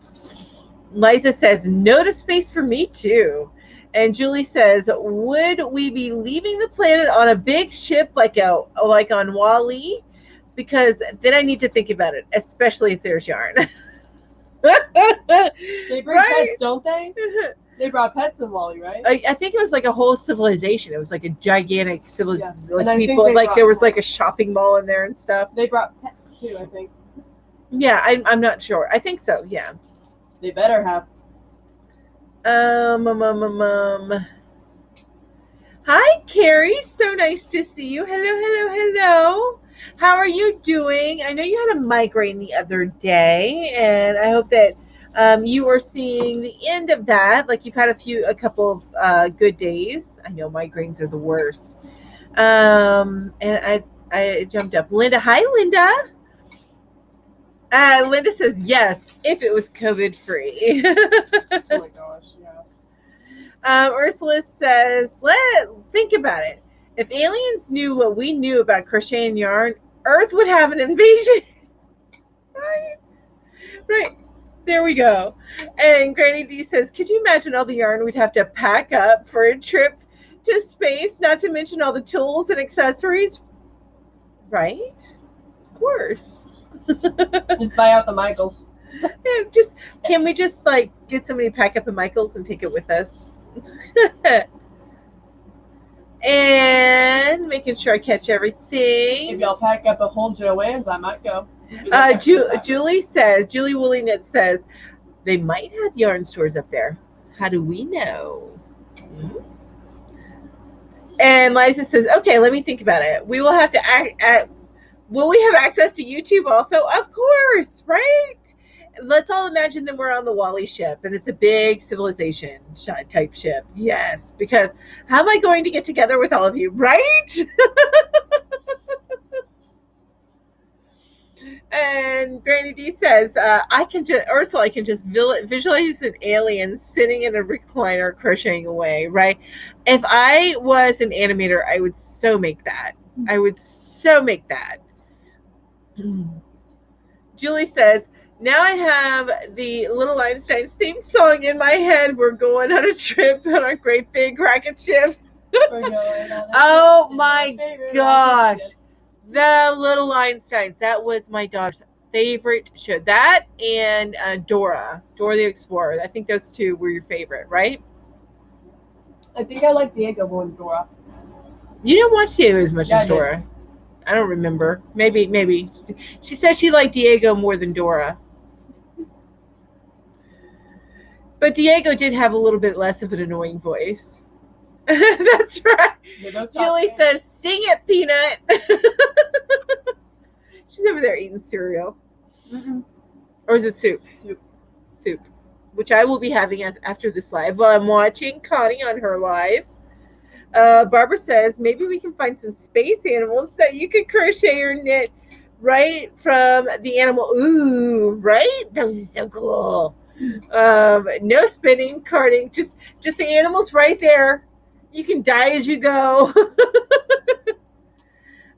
Liza says, no to space for me too. And Julie says, would we be leaving the planet on a big ship like on Wall-E? because then I need to think about it, especially if there's yarn. They bring pets, don't they? They brought pets in Wally, right? I think it was like a whole civilization. It was like a gigantic civilization. Yeah. Like people, like there was like a shopping mall in there and stuff. They brought pets too, I think. Yeah, I'm not sure. I think so. Yeah. They better have. Hi, Carrie. So nice to see you. Hello. How are you doing? I know you had a migraine the other day, and I hope that you are seeing the end of that. Like you've had a couple of good days. I know migraines are the worst. And I jumped up. Linda, hi, Linda. Linda says yes, if it was COVID free. Oh my gosh, yeah. Ursula says, think about it. If aliens knew what we knew about crochet and yarn, Earth would have an invasion. Right. There we go. And Granny D says, could you imagine all the yarn we'd have to pack up for a trip to space, not to mention all the tools and accessories? Right? Of course. Just buy out the Michaels. Yeah, can we just like get somebody to pack up a Michaels and take it with us? And making sure I catch everything. If y'all pack up a whole Joann's, I might go. Julie Woolly Knit says, they might have yarn stores up there. How do we know? Mm-hmm. And Liza says, okay, let me think about it. We will have to will we have access to YouTube also? Of course, right? Let's all imagine that we're on the Wally ship and it's a big civilization type ship. Yes, because how am I going to get together with all of you, right? And Granny D says, Ursula, I can just visualize an alien sitting in a recliner crocheting away, right? If I was an animator, I would so make that. Julie says, now I have the Little Einsteins theme song in my head. We're going on a trip on our great big rocket ship. Oh my gosh. The Little Einsteins. That was my daughter's favorite show. That and Dora the Explorer. I think those two were your favorite, right? I think I like Diego more than Dora. You didn't watch Diego as much as Dora. I don't remember. Maybe. She said she liked Diego more than Dora. But Diego did have a little bit less of an annoying voice. That's right. Julie says, sing it, Peanut. She's over there eating cereal. Mm-mm. Or is it soup? Soup. Which I will be having after this live while I'm watching Connie on her live. Barbara says, maybe we can find some space animals that you could crochet or knit right from the animal. Ooh, right? That would be so cool. No spinning, carding, just the animals right there. You can dye as you go.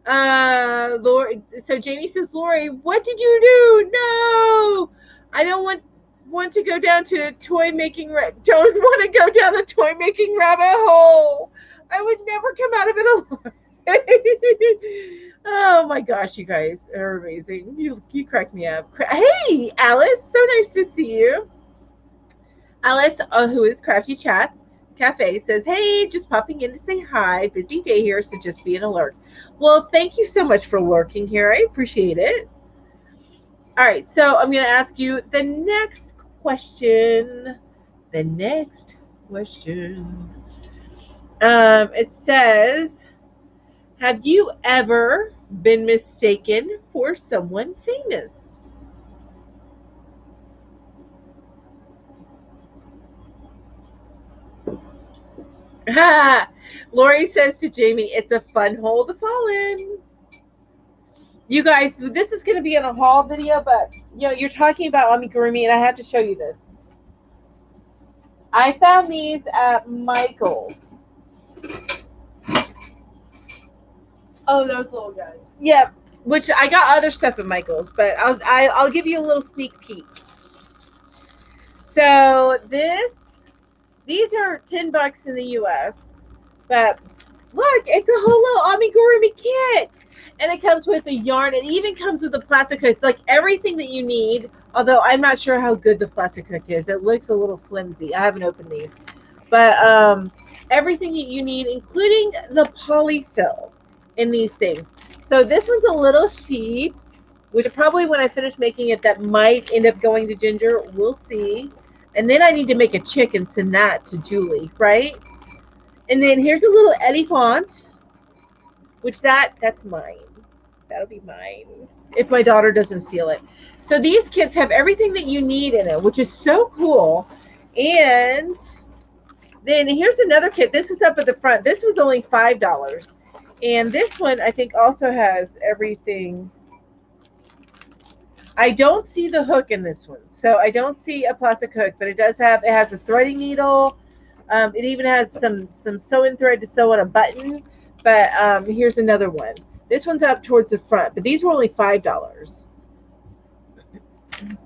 Lori, so Janie says, Lori, what did you do? No, I don't want to go down to toy making. Don't want to go down the toy making rabbit hole. I would never come out of it alive. Oh my gosh, you guys are amazing. You crack me up. Hey, Alice, so nice to see you. Alice, who is Crafty Chats Cafe, says, hey, just popping in to say hi. Busy day here, so just be an alert. Well, thank you so much for lurking here. I appreciate it. All right, so I'm going to ask you the next question. It says, have you ever been mistaken for someone famous? Lori says to Jamie, it's a fun hole to fall in. You guys, this is going to be in a haul video, but you're talking about amigurumi, and I have to show you this. I found these at Michael's. Oh, those little guys. Yeah, which I got other stuff at Michael's, but I'll give you a little sneak peek. So these are $10 in the U.S., but Look, it's a whole little amigurumi kit. And it comes with a yarn. It even comes with a plastic hook. It's like everything that you need, although I'm not sure how good the plastic hook is. It looks a little flimsy. I haven't opened these. But everything that you need, including the polyfill in these things. So this one's a little sheep, which probably when I finish making it, that might end up going to Ginger. We'll see. And then I need to make a chick and send that to Julie, right? And then here's a little elephant, which that's mine. That'll be mine if my daughter doesn't steal it. So these kits have everything that you need in it, which is so cool. And then here's another kit. This was up at the front. This was only $5. And this one, I think, also has everything. I don't see the hook in this one. So I don't see a plastic hook, but it has a threading needle. It even has some sewing thread to sew on a button. But here's another one. This one's up towards the front, but these were only $5.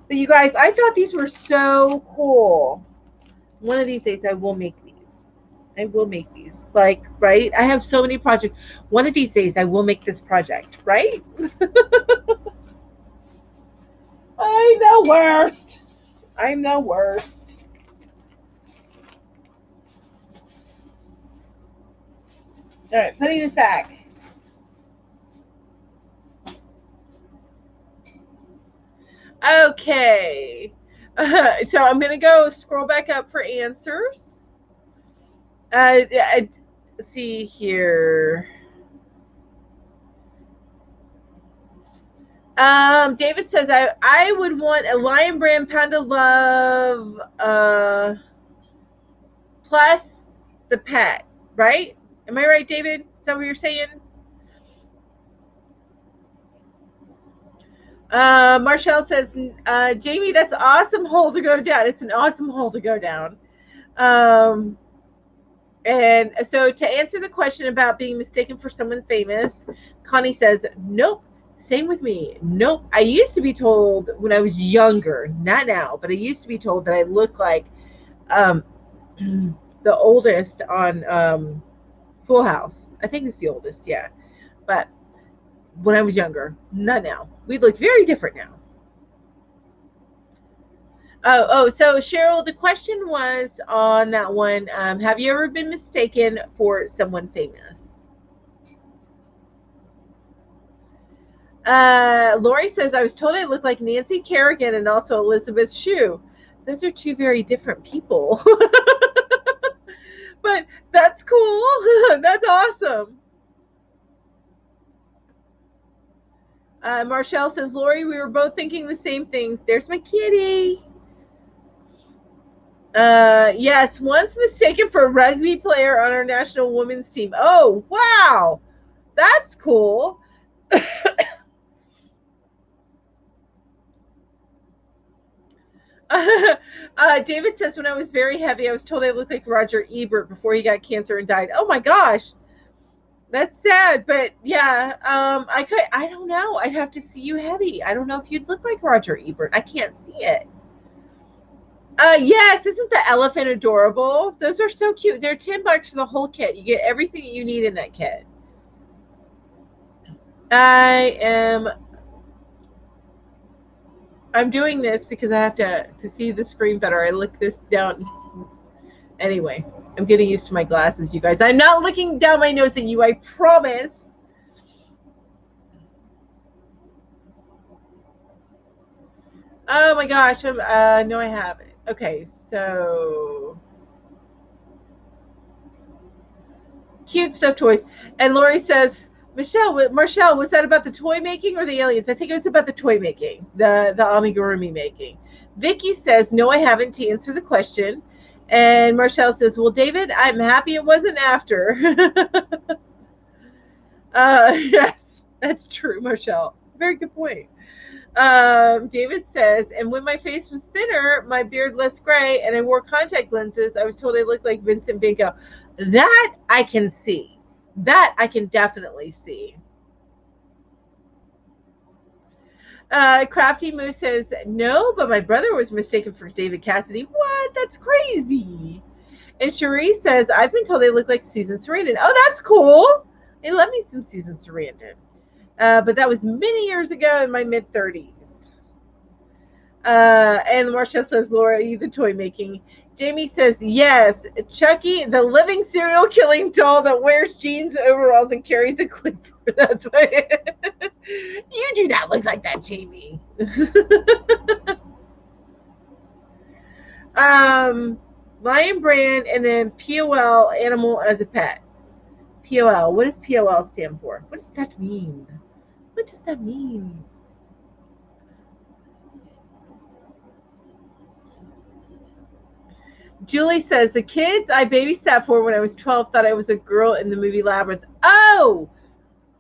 But you guys, I thought these were so cool. One of these days I will make these. I will make these. Like, right? I have so many projects. One of these days I will make this project, right? I'm the worst. I'm the worst. All right, putting this back. Okay. So I'm going to go scroll back up for answers. Let's see here. David says, I would want a Lion Brand Pound of Love plus the pet, right? Am I right, David? Is that what you're saying? Marshall says, Jamie, that's an awesome hole to go down. It's an awesome hole to go down. And so to answer the question about being mistaken for someone famous, Connie says, nope. Same with me. Nope. I used to be told when I was younger, not now, but I used to be told that I look like the oldest on Full House. I think it's the oldest, yeah. But when I was younger, not now. We look very different now. So Cheryl, the question was on that one, have you ever been mistaken for someone famous? Lori says, I was told I look like Nancy Kerrigan and also Elizabeth Shue. Those are two very different people. But that's cool. That's awesome. Marshall says, Lori, we were both thinking the same things. There's my kitty. Yes, once mistaken for a rugby player on our national women's team. Oh, wow. That's cool. David says, when I was very heavy, I was told I looked like Roger Ebert before he got cancer and died. Oh my gosh. That's sad, but yeah, I don't know. I'd have to see you heavy. I don't know if you'd look like Roger Ebert. I can't see it. Yes, isn't the elephant adorable? Those are so cute. They're $10 for the whole kit. You get everything you need in that kit. I'm doing this because I have to see the screen better. I look this down. Anyway, I'm getting used to my glasses, you guys. I'm not looking down my nose at you, I promise. Oh my gosh. No, I haven't. Okay, so cute stuffed toys. And Lori says, Marshall, was that about the toy making or the aliens? I think it was about the toy making, the amigurumi making. Vicky says, no, I haven't, to answer the question. And Marshall says, well, David, I'm happy it wasn't after. Yes, that's true, Marshall. Very good point. David says, and when my face was thinner, my beard less gray, and I wore contact lenses, I was told I looked like Vincent Van Gogh. That I can see. That I can definitely see. Crafty Moose says, no, but my brother was mistaken for David Cassidy. What? That's crazy. And Cherie says, I've been told they look like Susan Sarandon. Oh, that's cool. They love me some Susan Sarandon. But that was many years ago in my mid-30s. And Marcia says, Laura, you the toy making. Jamie says, yes, Chucky, the living serial killing doll that wears jeans, overalls, and carries a clipboard. That's why. You do not look like that, Jamie. Lion brand, and then POL, animal as a pet. POL. What does POL stand for? What does that mean? What does that mean? Julie says, the kids I babysat for when I was 12 thought I was a girl in the movie Labyrinth. Oh,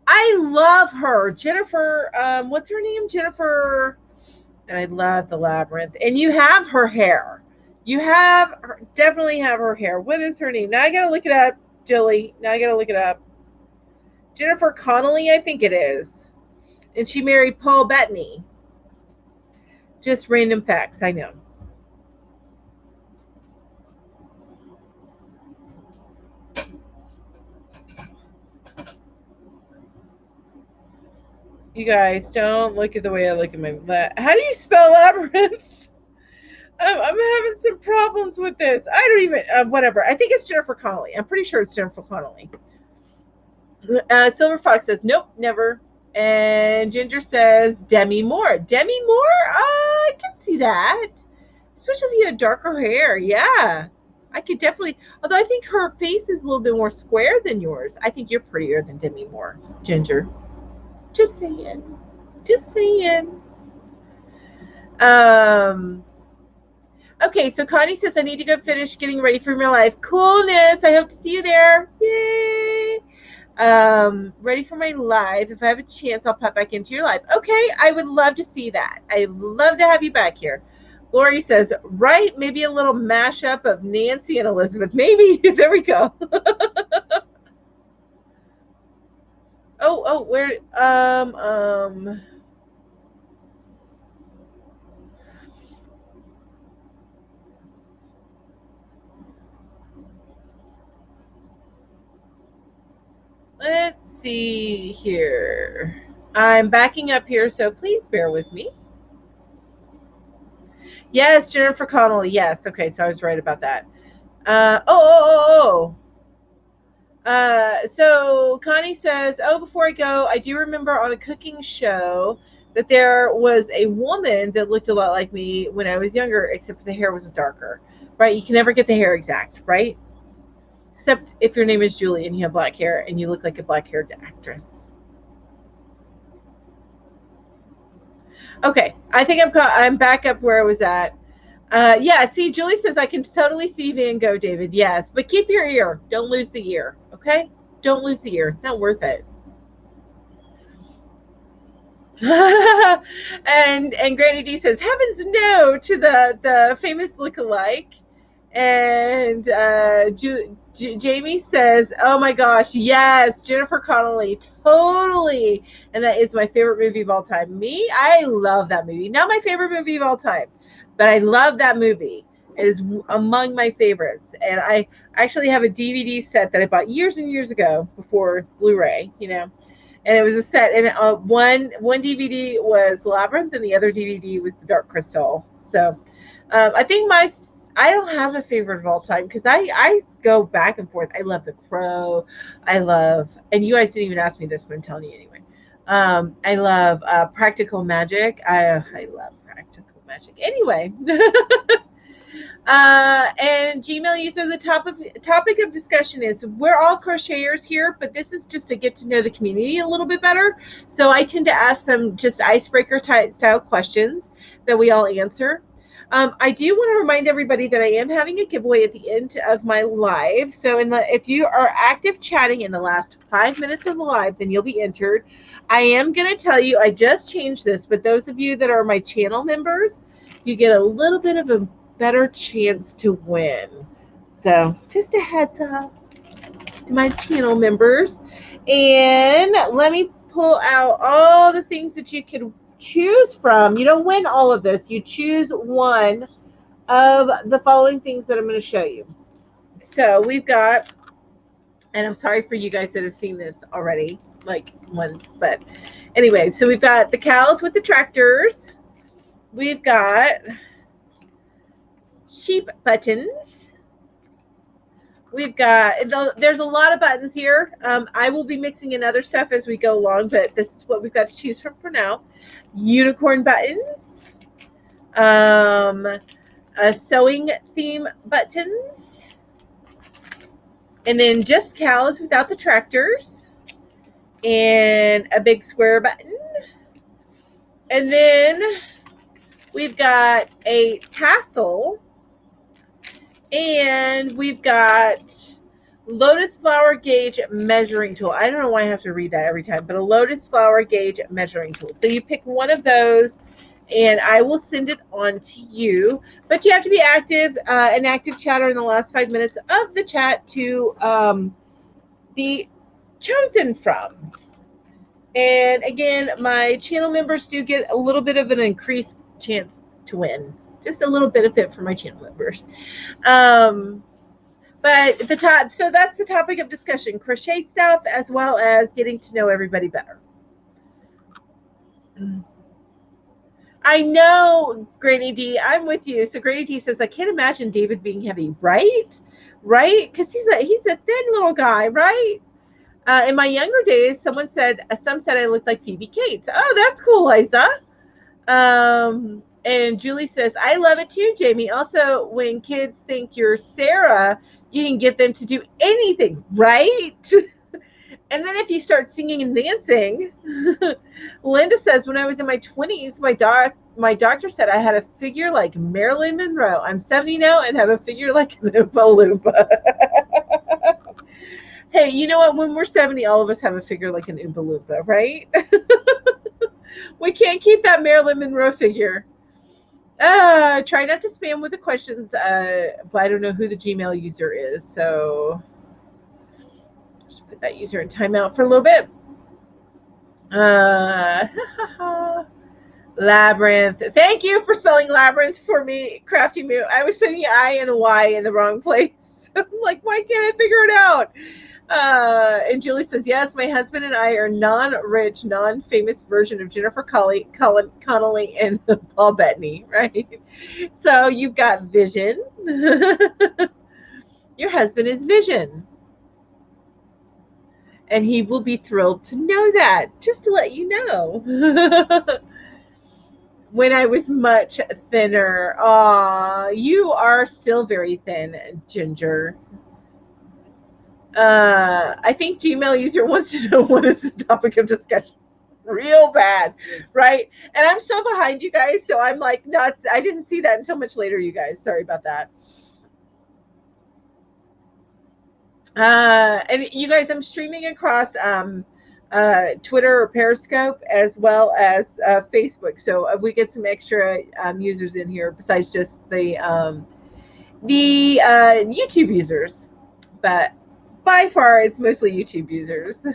I love her. Jennifer, what's her name? Jennifer. And I love the Labyrinth. And you have her hair. You have her, definitely have her hair. What is her name? Now I got to look it up, Julie. Now I got to look it up. Jennifer Connelly, I think it is. And she married Paul Bettany. Just random facts, I know. You guys, don't look at the way I look at my... How do you spell Labyrinth? I'm having some problems with this. I don't even... whatever. I think it's Jennifer Connelly. I'm pretty sure it's Jennifer Connelly. Silver Fox says, nope, never. And Ginger says, Demi Moore. Demi Moore? I can see that. Especially if you had darker hair. Yeah. I could definitely... Although I think her face is a little bit more square than yours. I think you're prettier than Demi Moore, Ginger. Just saying. Just saying. Okay, so Connie says, I need to go finish getting ready for my life. Coolness. I hope to see you there. Yay. Ready for my live. If I have a chance, I'll pop back into your live. Okay, I would love to see that. I'd love to have you back here. Lori says, right, maybe a little mashup of Nancy and Elizabeth. Maybe. There we go. Oh, where, let's see here. I'm backing up here, so please bear with me. Yes, Jennifer Connelly. Yes. Okay, so I was right about that. So Connie says, oh, before I go, I do remember on a cooking show that there was a woman that looked a lot like me when I was younger, except the hair was darker. Right? You can never get the hair exact, right? Except if your name is Julie and you have black hair and you look like a black-haired actress. Okay, I think I'm back up where I was at. Yeah, see, Julie says, I can totally see Van Gogh, David. Yes, but keep your ear. Don't lose the ear, okay? Don't lose the ear. Not worth it. and Granny D says, heavens no to the famous look-alike. And Jamie says, oh my gosh, yes, Jennifer Connelly, totally. And that is my favorite movie of all time. Me, I love that movie. Not my favorite movie of all time, but I love that movie. It is among my favorites. And I actually have a DVD set that I bought years and years ago before Blu-ray, you know. And it was a set, and one DVD was Labyrinth, and the other DVD was The Dark Crystal. So I think I don't have a favorite of all time because I go back and forth. I love The Crow. I love, and you guys didn't even ask me this, but I'm telling you anyway. I love Practical Magic. I love Practical Magic. Anyway. And Gmail user, the topic of discussion is, we're all crocheters here, but this is just to get to know the community a little bit better. So I tend to ask them just icebreaker style questions that we all answer. I do want to remind everybody that I am having a giveaway at the end of my live. So if you are active chatting in the last 5 minutes of the live, then you'll be entered. I am going to tell you, I just changed this, but those of you that are my channel members, you get a little bit of a better chance to win. So just a heads up to my channel members. And let me pull out all the things that you can choose from. You don't win all of this. You choose one of the following things that I'm going to show you. So we've got, and I'm sorry for you guys that have seen this already, like once, but anyway, so we've got the cows with the tractors. We've got sheep buttons. We've got, there's a lot of buttons here. I will be mixing in other stuff as we go along, but this is what we've got to choose from for now. Unicorn buttons. A sewing theme buttons. And then just cows without the tractors. And a big square button. And then we've got a tassel. And we've got lotus flower gauge measuring tool. I don't know why I have to read that every time, but a lotus flower gauge measuring tool. So you pick one of those and I will send it on to you. But you have to be active, an active chatter in the last 5 minutes of the chat to be chosen from. And again, my channel members do get a little bit of an increased chance to win. Just a little benefit for my channel members. But so that's the topic of discussion: crochet stuff, as well as getting to know everybody better. I know, Granny D, I'm with you. So Granny D says, I can't imagine David being heavy, right? Right? Because he's a thin little guy, right? In my younger days, some said I looked like Phoebe Cates. Oh, that's cool, Liza. And Julie says, I love it too, Jamie. Also, when kids think you're Sarah, you can get them to do anything, right? And then if you start singing and dancing, Linda says, when I was in my 20s, my doctor said I had a figure like Marilyn Monroe. I'm 70 now and have a figure like an Oompa Loompa. Hey, you know what? When we're 70, all of us have a figure like an Oompa Loompa, right? We can't keep that Marilyn Monroe figure. Try not to spam with the questions, but I don't know who the Gmail user is, so just put that user in timeout for a little bit. Labyrinth. Thank you for spelling labyrinth for me, Crafty Moo. I was putting the I and the Y in the wrong place. I'm like, why can't I figure it out? And Julie says, yes, my husband and I are non-rich, non-famous version of Jennifer Connelly and Paul Bettany, right? So you've got Vision. Your husband is Vision. And he will be thrilled to know that, just to let you know. When I was much thinner. Aw, you are still very thin, Ginger. I think Gmail user wants to know what is the topic of discussion. Real bad, right? And I'm so behind you guys, so I'm like nuts. I didn't see that until much later, you guys. Sorry about that. And you guys, I'm streaming across Twitter or Periscope as well as Facebook. So we get some extra users in here besides just the YouTube users. But by far, it's mostly YouTube users.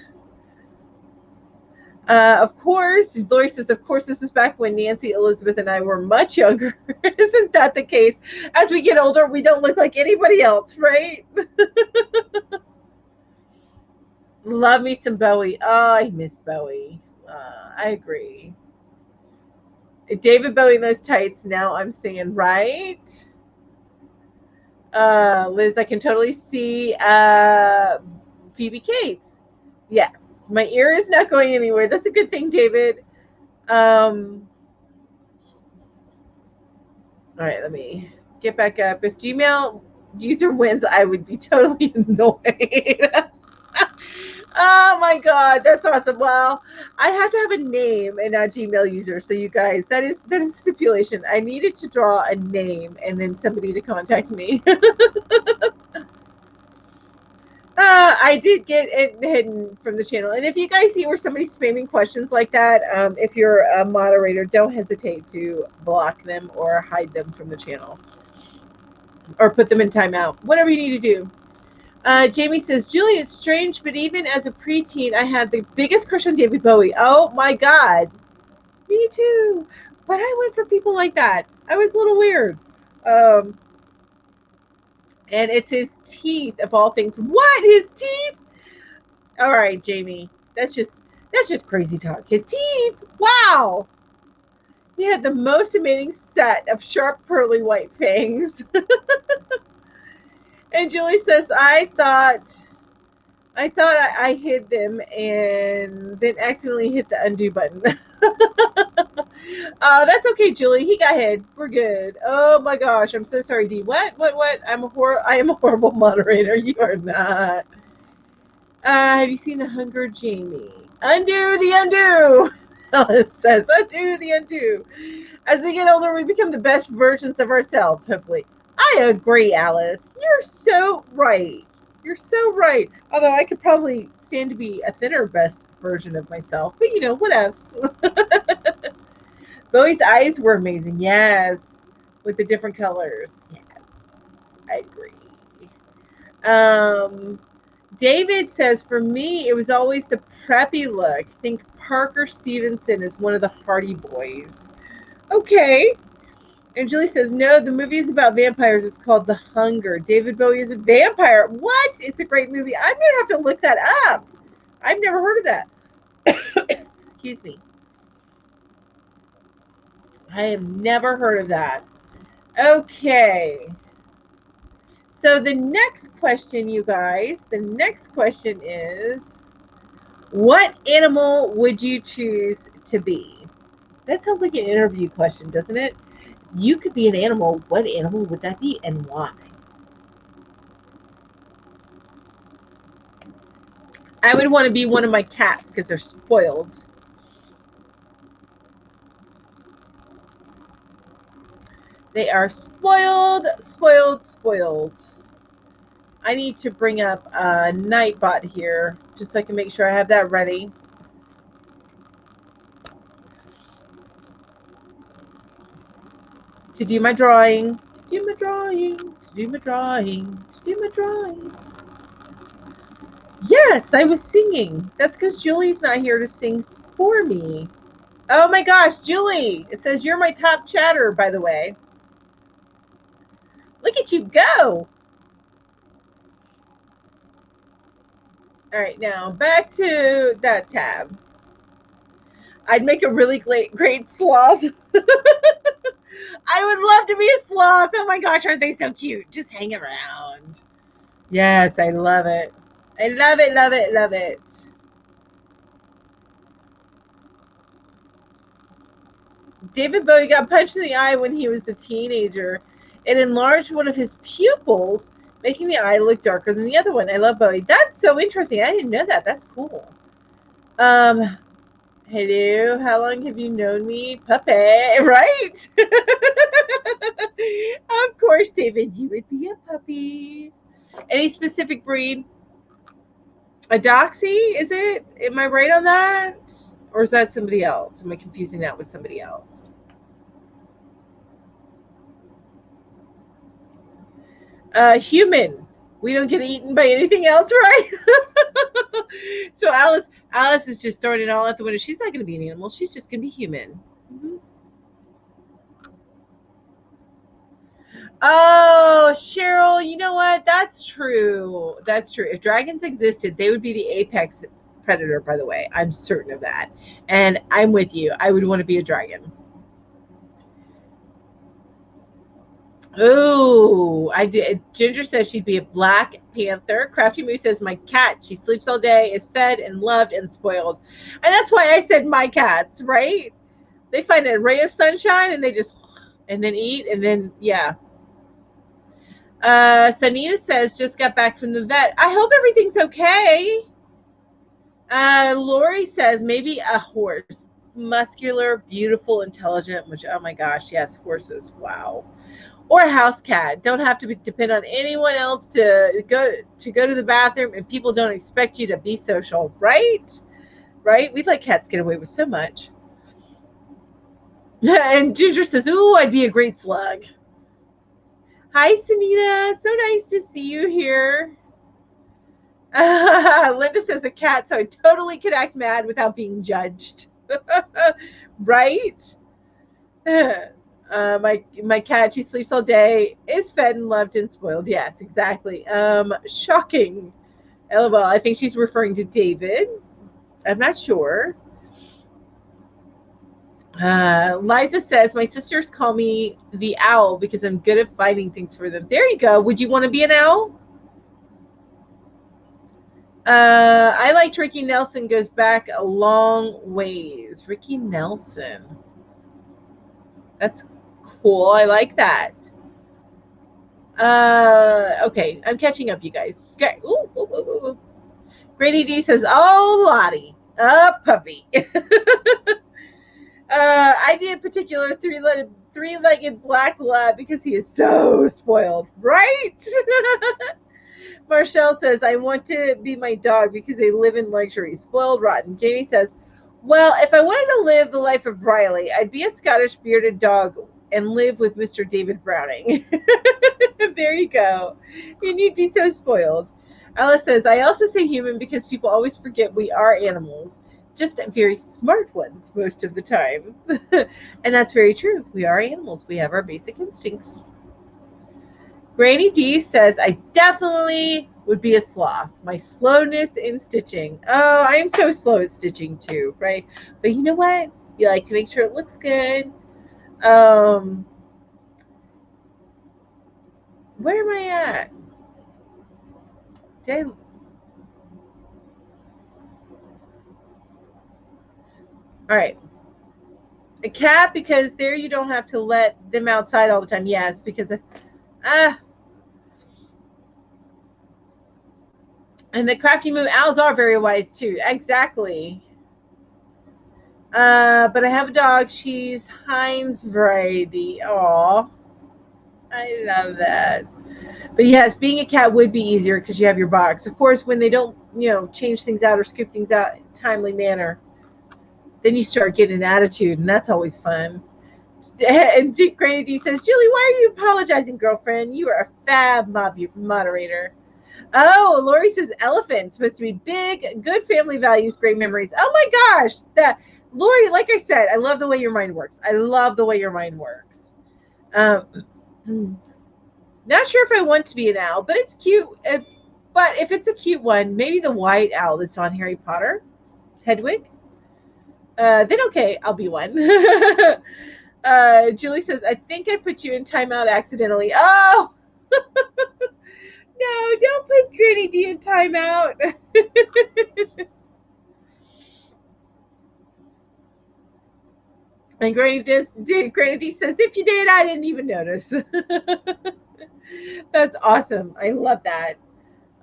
Of course, Lori says, of course, this was back when Nancy, Elizabeth, and I were much younger. Isn't that the case? As we get older, we don't look like anybody else, right? Love me some Bowie. Oh, I miss Bowie. I agree. David Bowie in those tights. Now I'm saying, right? Liz, I can totally see Phoebe Cates. Yes, my ear is not going anywhere. That's a good thing, David. All right, let me get back up. If Gmail user wins, I would be totally annoyed. Oh my God, that's awesome. Well, I have to have a name and not Gmail user. So you guys, that is a stipulation. I needed to draw a name and then somebody to contact me. I did get it hidden from the channel. And if you guys see where somebody's spamming questions like that, if you're a moderator, don't hesitate to block them or hide them from the channel. Or put them in timeout. Whatever you need to do. Jamie says, Julie, it's strange, but even as a preteen, I had the biggest crush on David Bowie. Oh my God. Me too. But I went for people like that. I was a little weird. And it's his teeth of all things. What? His teeth? All right, Jamie. That's just crazy talk. His teeth. Wow. He had the most amazing set of sharp, pearly white fangs. And Julie says, I thought I hid them and then accidentally hit the undo button. That's okay, Julie. He got hid. We're good. Oh my gosh, I'm so sorry, Dee. What? I am a horrible moderator. You are not. Have you seen The Hunger, Jamie? Undo the undo. Alice says, undo the undo. As we get older, we become the best versions of ourselves, hopefully. I agree, Alice. You're so right. You're so right. Although I could probably stand to be a thinner best version of myself. But, what else? Bowie's eyes were amazing. Yes. With the different colors. Yes. I agree. David says, for me, it was always the preppy look. Think Parker Stevenson is one of the Hardy Boys. Okay. And Julie says, no, the movie is about vampires. It's called The Hunger. David Bowie is a vampire. What? It's a great movie. I'm going to have to look that up. I've never heard of that. Excuse me. I have never heard of that. Okay. So the next question, you guys, is, what animal would you choose to be? That sounds like an interview question, doesn't it? You could be an animal. What animal would that be and why? I would want to be one of my cats because they're spoiled. They are spoiled, spoiled, spoiled. I need to bring up a Nightbot here just so I can make sure I have that ready. To do my drawing, to do my drawing, to do my drawing, to do my drawing. Yes, I was singing. That's because Julie's not here to sing for me. Oh my gosh, Julie, it says you're my top chatter, by the way. Look at you go. All right, now back to that tab. I'd make a really great sloth. I would love to be a sloth. Oh my gosh, aren't they so cute? Just hang around. Yes, I love it. I love it, love it, love it. David Bowie got punched in the eye when he was a teenager. It enlarged one of his pupils, making the eye look darker than the other one. I love Bowie. That's so interesting. I didn't know that. That's cool. Hello, how long have you known me? Puppy, right? Of course, David, you would be a puppy. Any specific breed? A doxy, is it? Am I right on that? Or is that somebody else? Am I confusing that with somebody else? Human. We don't get eaten by anything else, right? So Alice is just throwing it all out the window. She's not going to be an animal. She's just going to be human. Mm-hmm. Oh, Cheryl, you know what? That's true. That's true. If dragons existed, they would be the apex predator, by the way. I'm certain of that. And I'm with you. I would want to be a dragon. Oh, I did. Ginger says she'd be a black panther. Crafty Moose says my cat. She sleeps all day, is fed and loved and spoiled. And that's why I said my cats, right? They find a ray of sunshine and they just, and then eat and then, yeah. Sanita says just got back from the vet. I hope everything's okay. Lori says maybe a horse. Muscular, beautiful, intelligent, which, oh my gosh, yes, horses. Wow. Or a house cat. Don't have to depend on anyone else to go to the bathroom, and people don't expect you to be social, right? Right? We let cats get away with so much. And Ginger says, ooh, I'd be a great slug. Hi, Sanita. So nice to see you here. Linda says a cat, so I totally could act mad without being judged. Right? My cat, she sleeps all day, is fed and loved and spoiled. Yes, exactly. Shocking. LOL. I think she's referring to David. I'm not sure. Liza says, my sisters call me the owl because I'm good at finding things for them. There you go. Would you want to be an owl? I liked Ricky Nelson goes back a long ways. Ricky Nelson. That's cool. I like that. Okay, I'm catching up, you guys. Okay. Ooh, ooh, ooh, ooh. Grady D says, oh, Lottie, a puppy. I need a particular three-legged black lab because he is so spoiled, right? Marshall says, I want to be my dog because they live in luxury. Spoiled rotten. Jamie says, well, if I wanted to live the life of Riley, I'd be a Scottish bearded dog and live with Mr. David Browning. There you go. And you'd be so spoiled. Alice says, I also say human because people always forget we are animals. Just very smart ones most of the time. And that's very true. We are animals. We have our basic instincts. Granny D says, I definitely would be a sloth. My slowness in stitching. Oh, I am so slow at stitching too, right? But you know what? You like to make sure it looks good. Where am I at? All right. A cat, because there you don't have to let them outside all the time. Yes, because and the crafty moo owls are very wise too. Exactly. But I have a dog. She's Heinz variety. Aw, I love that. But yes, being a cat would be easier because you have your box. Of course, when they don't, change things out or scoop things out in a timely manner, then you start getting an attitude, and that's always fun. And Granny D says, Julie, why are you apologizing, girlfriend? You are a fab moderator. Oh, Lori says elephant, supposed to be big, good family values, great memories. Oh my gosh, that Lori, like I said, I love the way your mind works. I love the way your mind works. Not sure if I want to be an owl, but it's cute. But if it's a cute one, maybe the white owl that's on Harry Potter, Hedwig. Then okay, I'll be one. Julie says, I think I put you in timeout accidentally. Oh! No, don't put Granny D in timeout. And Granny D says, if you did, I didn't even notice. That's awesome. I love that.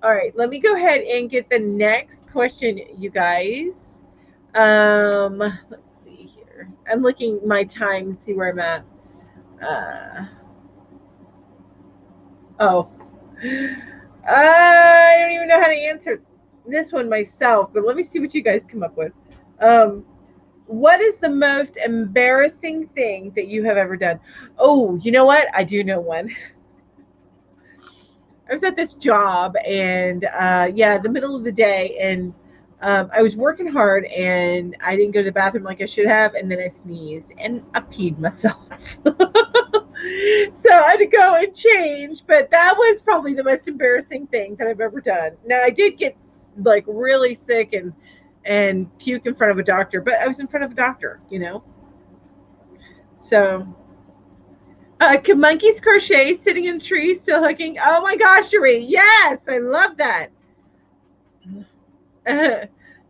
All right, let me go ahead and get the next question, you guys. Let's see here. I'm looking my time to see where I'm at. I don't even know how to answer this one myself, but let me see what you guys come up with. What is the most embarrassing thing that you have ever done? Oh, you know what? I do know one. I was at this job, and the middle of the day, and I was working hard, and I didn't go to the bathroom like I should have, and then I sneezed, and I peed myself. So I had to go and change, but that was probably the most embarrassing thing that I've ever done. Now, I did get like really sick and puke in front of a doctor, but I was in front of a doctor, So, can monkeys crochet sitting in trees still hooking? Oh my gosh, Cherie. Yes, I love that.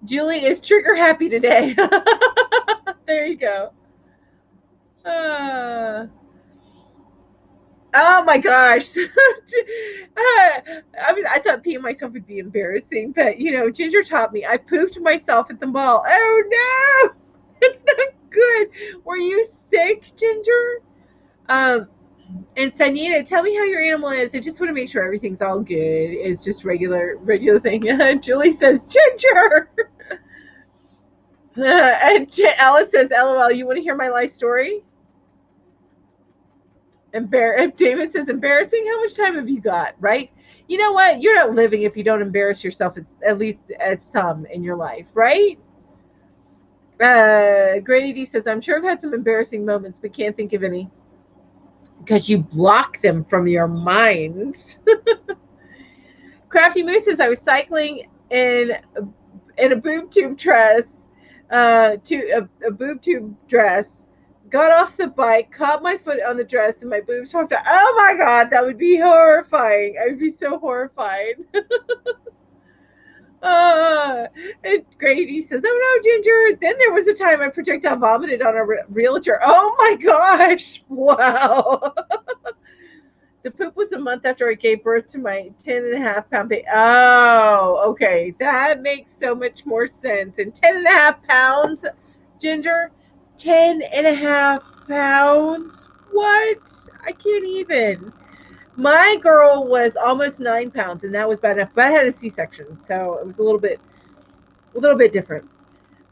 Julie is trigger happy today. There you go. Oh my gosh. I thought peeing myself would be embarrassing, but Ginger taught me. I pooped myself at the mall. Oh no, it's not good. Were you sick, Ginger? And Sanita, tell me how your animal is. I just want to make sure everything's all good. It's just regular thing. Julie says, Ginger. And Alice says, LOL, you want to hear my life story? If David says embarrassing, how much time have you got, right? You know what? You're not living if you don't embarrass yourself, at least at some in your life, right? Granny D says, I'm sure I've had some embarrassing moments, but can't think of any. because you block them from your mind. Crafty Moose says, I was cycling in a boob tube dress, to a boob tube dress, got off the bike, caught my foot on the dress, and my boobs popped out. Oh my God, that would be horrifying. I would be so horrified. And Grady says, oh no, Ginger. Then there was a time I projectile vomited on a realtor. Oh my gosh. Wow. The poop was a month after I gave birth to my 10.5-pound baby. Oh, okay. That makes so much more sense. And 10.5 pounds, Ginger? 10.5 pounds? What? I can't even. My girl was almost 9 pounds, and that was bad enough. But I had a C-section, so it was a little bit different.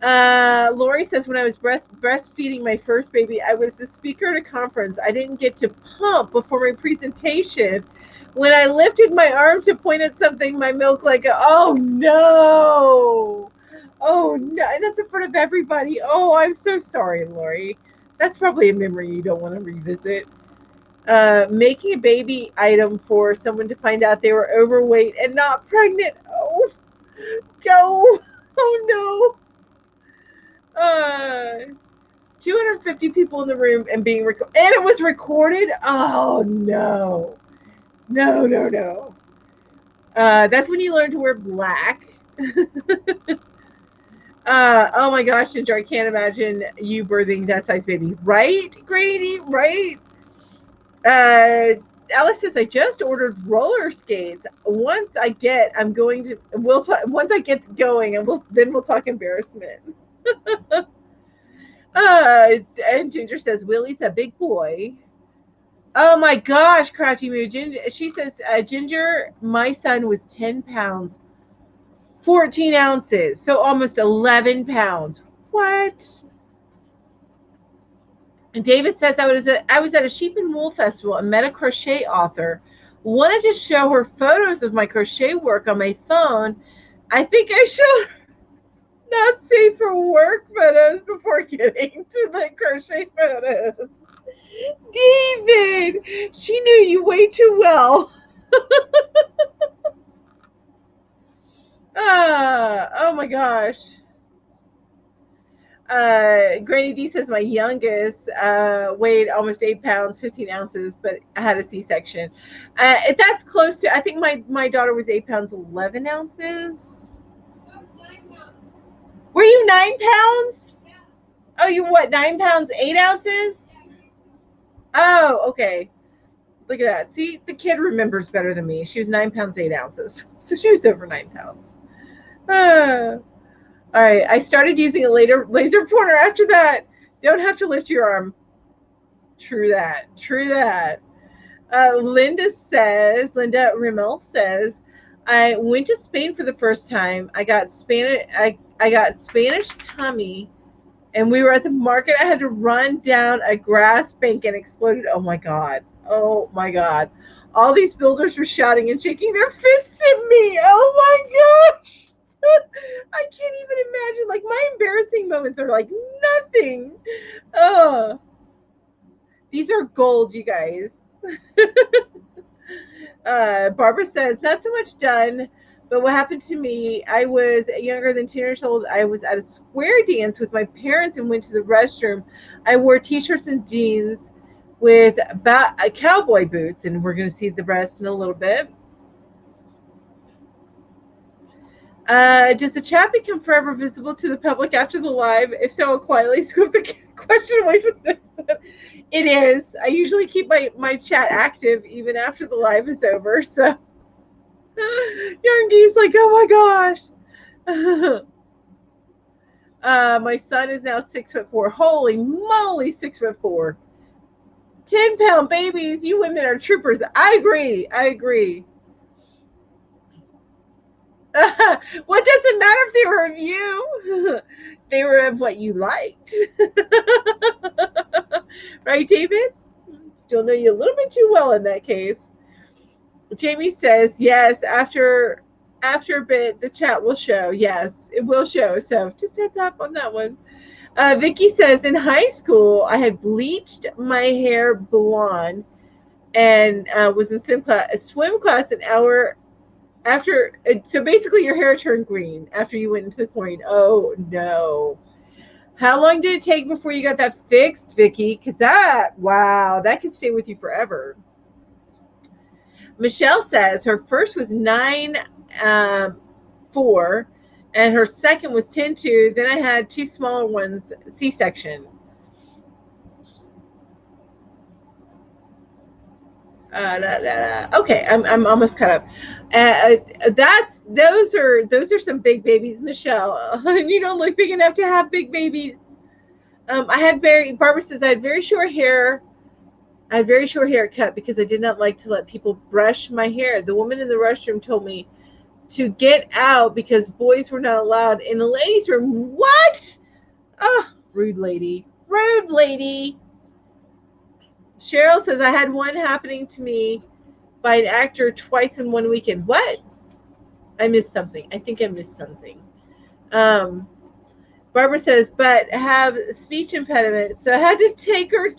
Lori says, when I was breastfeeding my first baby, I was the speaker at a conference. I didn't get to pump before my presentation. When I lifted my arm to point at something, my milk oh no. Oh no. And that's in front of everybody. Oh, I'm so sorry, Lori. That's probably a memory you don't want to revisit. Making a baby item for someone to find out they were overweight and not pregnant. Oh, no. Oh no. 250 people in the room and being recorded, and it was recorded. Oh no. That's when you learn to wear black. Oh my gosh, Ginger, I can't imagine you birthing that size baby. Right, Grady? Right? Alice says, I just ordered roller skates. Once I get going, and we'll talk embarrassment. And Ginger says, Willie's a big boy. Oh my gosh, Crafty Moo. She says, Ginger, my son was 10 pounds, 14 ounces, so almost 11 pounds. What? And David says, I was at a sheep and wool festival and met a crochet author. Wanted to show her photos of my crochet work on my phone. I think I showed her not safe for work photos before getting to the crochet photos. David, she knew you way too well. Oh my gosh. Granny D says my youngest weighed almost 8 pounds, 15 ounces, but I had a C-section. That's close to, I think my daughter was 8 pounds, 11 ounces. Were you 9 pounds? Yeah. Oh, you what, 9 pounds, 8 ounces? Oh, okay. Look at that. See, the kid remembers better than me. She was 9 pounds, 8 ounces. So she was over 9 pounds. All right. I started using a laser pointer after that. Don't have to lift your arm. True that. Linda Rimmel says, I went to Spain for the first time. I got Spanish tummy, and we were at the market. I had to run down a grass bank and exploded. Oh my God. All these builders were shouting and shaking their fists at me. Oh my gosh. I can't even imagine. Like, my embarrassing moments are like nothing. Oh, these are gold, you guys. Barbara says, not so much done, but what happened to me, I was younger than 10 years old. I was at a square dance with my parents and went to the restroom. I wore t-shirts and jeans with cowboy boots, and we're going to see the rest in a little bit. Does the chat become forever visible to the public after the live? If so, I'll quietly scoop the question away from this. It is. I usually keep my chat active even after the live is over. So, Young Gee's like, oh my gosh. My son is now 6'4". Holy moly, 6'4". 10-pound babies. You women are troopers. I agree. What does it matter if they were of you? They were of what you liked. Right, David? Still know you a little bit too well in that case. Jamie says, yes, after a bit, the chat will show. Yes, it will show. So just heads up on that one. Vicky says, in high school, I had bleached my hair blonde and was in swim class an hour after. So basically, your hair turned green after you went into the chlorine. Oh no! How long did it take before you got that fixed, Vicky? Because wow, that can stay with you forever. Michelle says her first was 9.4, and her second was 10.2. Then I had two smaller ones, C-section. Okay, I'm almost caught up. Those are some big babies, Michelle. You don't look big enough to have big babies. Barbara says I had very short hair. I had very short haircut because I did not like to let people brush my hair. The woman in the restroom told me to get out because boys were not allowed in the ladies' room. What? Oh, rude lady. Rude lady. Cheryl says I had one happening to me by an actor twice in one weekend. What? I missed something. I think I missed something. Barbara says, but have speech impediment, so I had to take her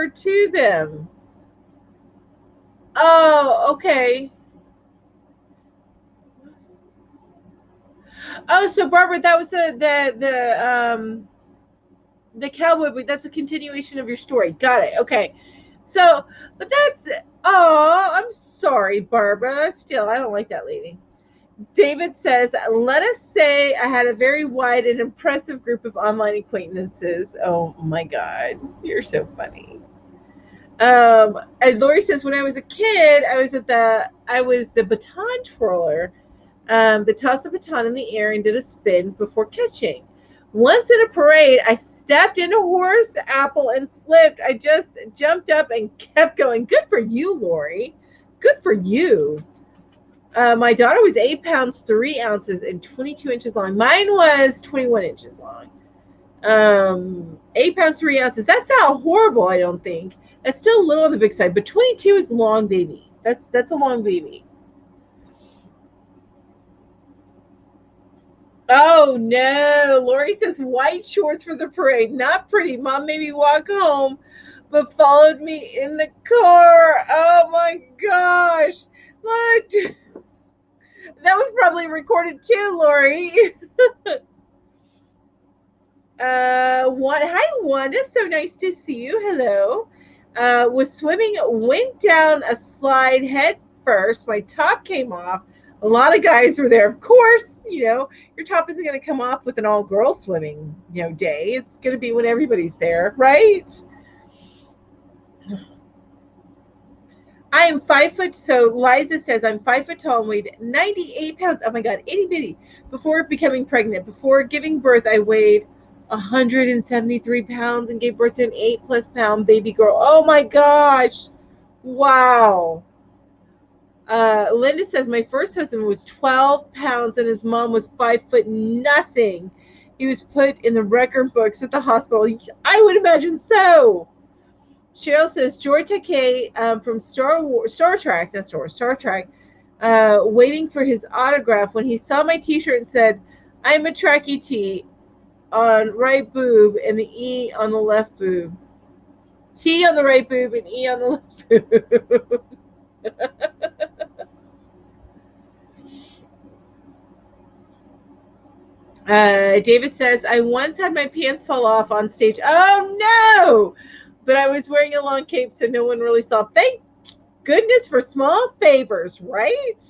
to them. Oh, okay. Oh, so Barbara, that was the cowboy, but that's a continuation of your story. Got it. Okay. So, but that's, oh, I'm sorry, Barbara. Still, I don't like that lady. David says, let us say I had a very wide and impressive group of online acquaintances. Oh my God, you're so funny. And Lori says, when I was a kid, I was the baton twirler. That tossed the baton in the air and did a spin before catching. Once in a parade, I stepped in a horse apple and slipped. I just jumped up and kept going. Good for you, Lori. Good for you. My daughter was 8 pounds, 3 ounces, and 22 inches long. Mine was 21 inches long. 8 pounds, 3 ounces. That's not horrible, I don't think. That's still a little on the big side, but 22 is long baby. That's a long baby. Oh no, Lori says white shorts for the parade. Not pretty. Mom made me walk home, but followed me in the car. Oh my gosh. Look. That was probably recorded too, Lori. Hi Wanda, so nice to see you. Hello. Was swimming, went down a slide head first. My top came off. A lot of guys were there. Of course, your top isn't going to come off with an all-girls swimming, day. It's going to be when everybody's there, right? I am 5 foot. So Liza says I'm 5 foot tall and weighed 98 pounds. Oh my God, itty bitty. Before becoming pregnant, before giving birth, I weighed 173 pounds and gave birth to an 8+ pound baby girl. Oh my gosh. Wow. Linda says my first husband was 12 pounds and his mom was 5 foot nothing. He was put in the record books at the hospital. I would imagine so. Cheryl says Joy Takei from Star Trek, waiting for his autograph when he saw my T-shirt and said, "I'm a Trekkie T on right boob and the E on the left boob. T on the right boob and E on the left boob." David says, I once had my pants fall off on stage. Oh no! But I was wearing a long cape, so no one really saw. Thank goodness for small favors, right?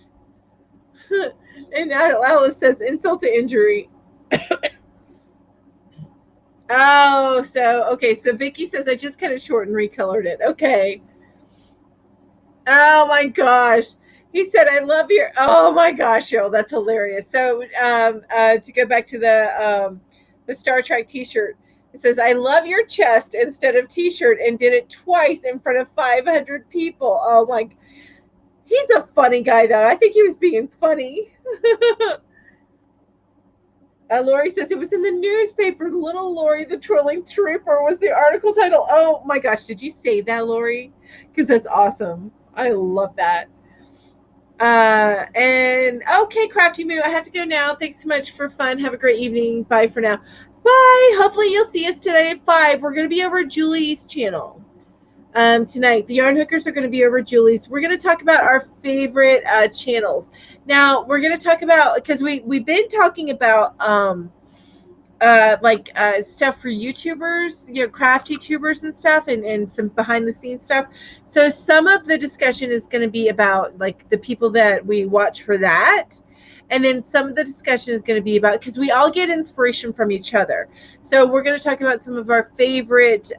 And Alice says, insult to injury. Oh, so Vicky says, I just cut it short and recolored it. Okay. Oh my gosh. He said, I love your, oh my gosh, Cheryl, that's hilarious. So to go back to the Star Trek t-shirt, it says, I love your chest instead of t-shirt, and did it twice in front of 500 people. Oh my, he's a funny guy though. I think he was being funny. Lori says, it was in the newspaper. Little Lori, the Twirling Trooper was the article title. Oh my gosh, did you save that, Lori? Because that's awesome. I love that. And okay, Crafty Moo, I have to go now. Thanks so much for fun. Have a great evening. Bye for now. Bye. Hopefully you'll see us today at 5. We're going to be over at Julie's channel. tonight. The Yarn Hookers are going to be over at Julie's. We're going to talk about our favorite channels. Now, we're going to talk about, because we've been talking about stuff for YouTubers, craft YouTubers and stuff, and some behind the scenes stuff. So some of the discussion is going to be about like the people that we watch for that. And then some of the discussion is going to be about, because we all get inspiration from each other. So we're going to talk about some of our favorite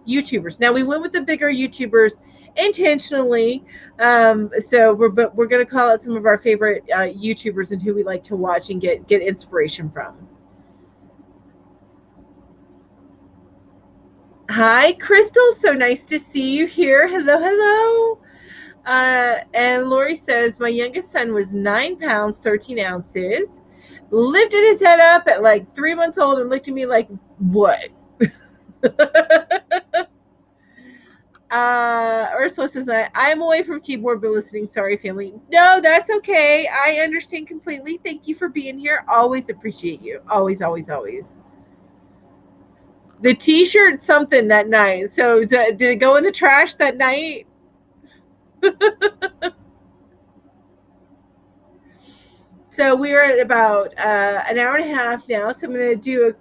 YouTubers. Now, we went with the bigger YouTubers intentionally. So we're going to call out some of our favorite YouTubers and who we like to watch and get inspiration from. Hi, Crystal. So nice to see you here. Hello, hello. And Lori says, my youngest son was 9 pounds, 13 ounces, lifted his head up at like 3 months old and looked at me like, what? Ursula says, I'm away from keyboard but listening. Sorry, family. No, that's okay. I understand completely. Thank you for being here. Always appreciate you. Always, always, always. The t-shirt something that night. So did it go in the trash that night? So we are at about an hour and a half now. So I'm going to do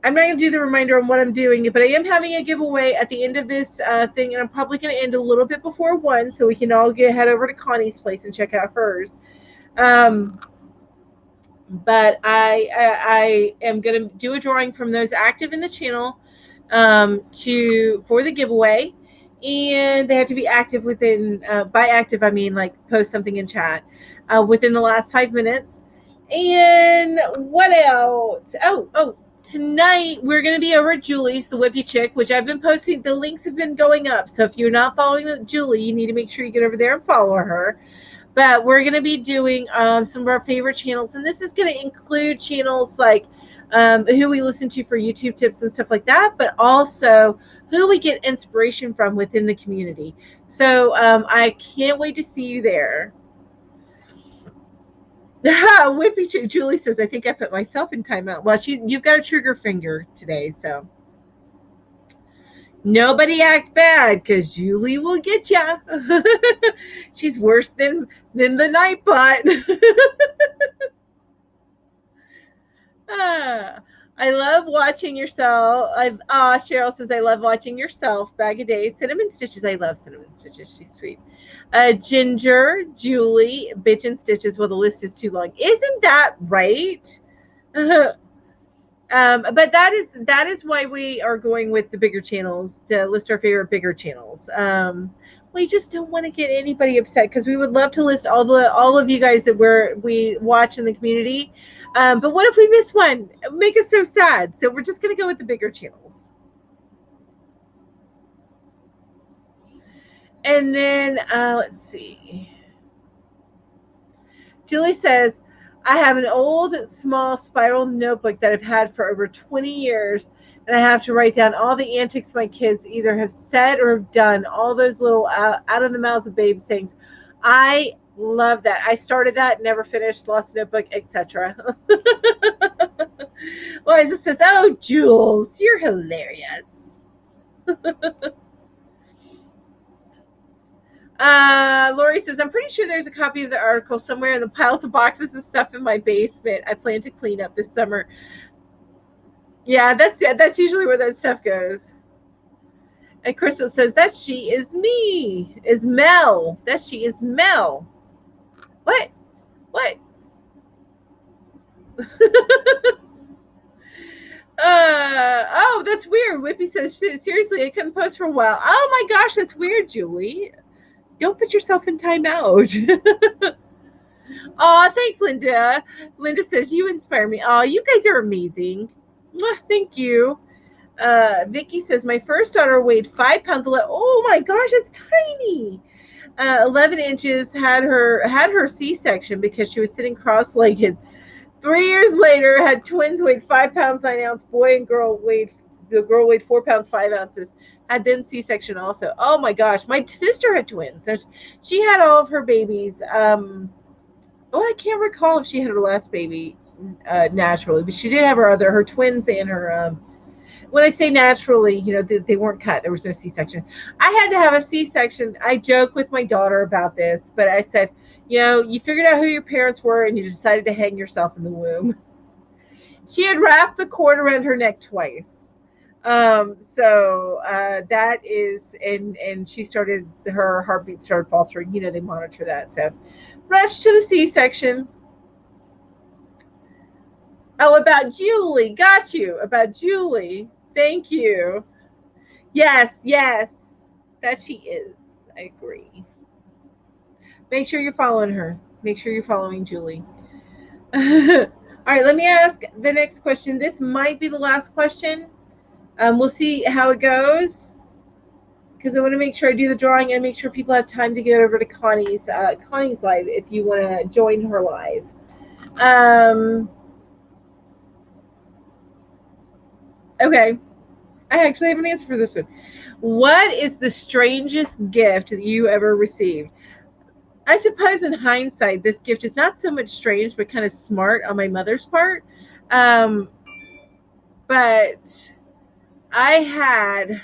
I'm not going to do the reminder on what I'm doing, but I am having a giveaway at the end of this thing, and I'm probably going to end a little bit before 1 so we can all head over to Connie's place and check out hers. But I am going to do a drawing from those active in the channel for the giveaway, and they have to be active within, by active I mean like post something in chat within the last 5 minutes. And what else? Oh, tonight we're going to be over at Julie's, the Whippy Chick, which I've been posting. The links have been going up, so if you're not following Julie, you need to make sure you get over there and follow her. But we're going to be doing some of our favorite channels, and this is going to include channels like who we listen to for YouTube tips and stuff like that, but also who we get inspiration from within the community. So I can't wait to see you there. Whippy Chick. Julie says, I think I put myself in timeout. Well, you've got a trigger finger today, so nobody act bad because Julie will get ya. She's worse than the Nightbot. I love watching yourself. Cheryl says, I love watching yourself. Bag of Days. Cinnamon Stitches. I love Cinnamon Stitches. She's sweet. Ginger, Julie, Bitch and Stitches. Well, the list is too long. Isn't that right? But that is why we are going with the bigger channels to list our favorite bigger channels. We just don't want to get anybody upset because we would love to list all of you guys that we watch in the community. But what if we miss one? Make us so sad. So we're just going to go with the bigger channels. And then let's see. Julie says, I have an old, small spiral notebook that I've had for over 20 years, and I have to write down all the antics my kids either have said or have done, all those little out of the mouths of babes things. I love that. I started that, never finished, lost notebook, etc. Liza says, oh, Jules, you're hilarious. Lori says, I'm pretty sure there's a copy of the article somewhere in the piles of boxes and stuff in my basement. I plan to clean up this summer. Yeah, that's usually where that stuff goes. And Crystal says, that she is me. Is Mel. That she is Mel. What? Oh, that's weird. Whippy says, seriously, I couldn't post for a while. Oh my gosh, that's weird, Julie. Don't put yourself in timeout. Oh, thanks, Linda. Linda says, you inspire me. Oh, you guys are amazing. Thank you. Vicky says, my first daughter weighed 5 pounds. Oh my gosh, it's tiny. 11 inches, had her C-section because she was sitting cross-legged. 3 years later, had twins, weighed 5 pounds 9 ounces. Boy and girl the girl weighed 4 pounds 5 ounces. Had them C-section also. Oh my gosh, my sister had twins. She had all of her babies. I can't recall if she had her last baby naturally, but she did have her twins and her. when I say naturally, you know, they weren't cut. There was no C-section. I had to have a C-section. I joke with my daughter about this, but I said, you know, you figured out who your parents were and you decided to hang yourself in the womb. She had wrapped the cord around her neck twice. That is, and she started, her heartbeat started faltering. You know, they monitor that. So rush to the C-section. Oh, about Julie. Got you. About Julie. Thank you. Yes, yes. That she is. I agree. Make sure you're following her. Make sure you're following Julie. All right, let me ask the next question. This might be the last question. We'll see how it goes, because I want to make sure I do the drawing and make sure people have time to get over to Connie's live if you want to join her live. Okay, I actually have an answer for this one. What is the strangest gift that you ever received? I suppose in hindsight, this gift is not so much strange, but kind of smart on my mother's part. But I had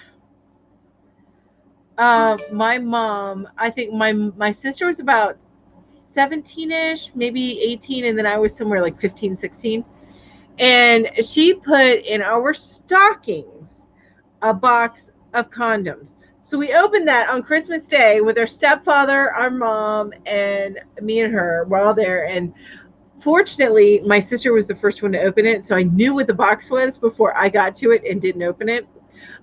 my mom, I think my sister was about 17-ish, maybe 18, and then I was somewhere like 15, 16. And she put in our stockings a box of condoms. So we opened that on Christmas Day with our stepfather, our mom, and me and her. We're all there. And fortunately, my sister was the first one to open it. So I knew what the box was before I got to it and didn't open it.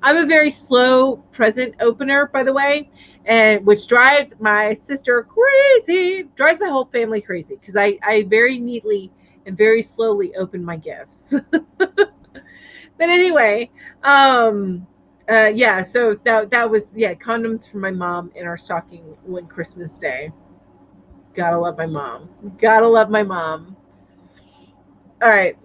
I'm a very slow present opener, by the way, and which drives my sister crazy, drives my whole family crazy, because I very neatly and very slowly open my gifts. But anyway, yeah, so that was, yeah, condoms for my mom in our stocking one Christmas Day. Gotta love my mom. Gotta love my mom. All right.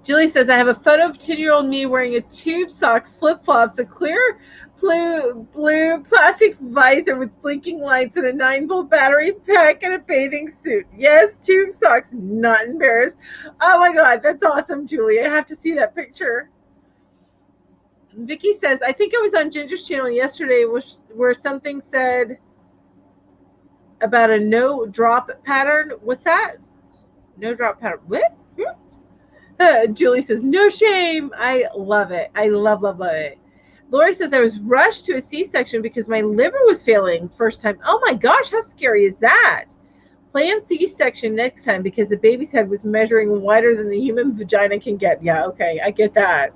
Julie says, I have a photo of 10-year-old me wearing a tube socks, flip-flops, a clear blue plastic visor with blinking lights, and a 9-volt battery pack, and a bathing suit. Yes, tube socks, not embarrassed. Oh my God, that's awesome, Julie. I have to see that picture. Vicky says, I think I was on Ginger's channel yesterday where something said about a no drop pattern. What's that? No drop pattern. What? Julie says, no shame. I love it. I love it. Lori says, I was rushed to a C-section because my liver was failing first time. Oh my gosh, how scary is that? Plan C-section next time because the baby's head was measuring wider than the human vagina can get. Yeah, okay, I get that.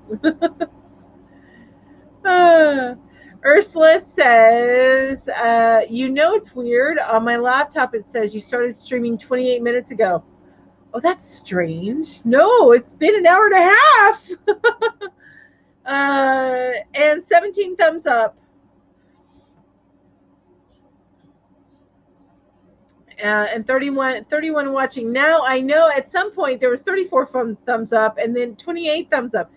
Ursula says, you know it's weird. On my laptop it says you started streaming 28 minutes ago. Oh, that's strange. No, it's been an hour and a half. And 17 thumbs up. And 31 watching. Now I know at some point there was 34 thumbs up and then 28 thumbs up.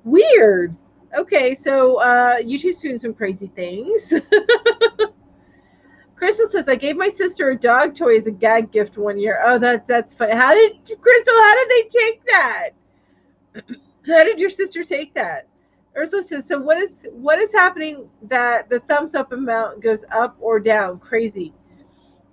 Weird. Okay, so YouTube's doing some crazy things. Crystal says, I gave my sister a dog toy as a gag gift one year. Oh, that's funny. Crystal, how did they take that? How did your sister take that? Ursula says, so what is happening that the thumbs up amount goes up or down? Crazy.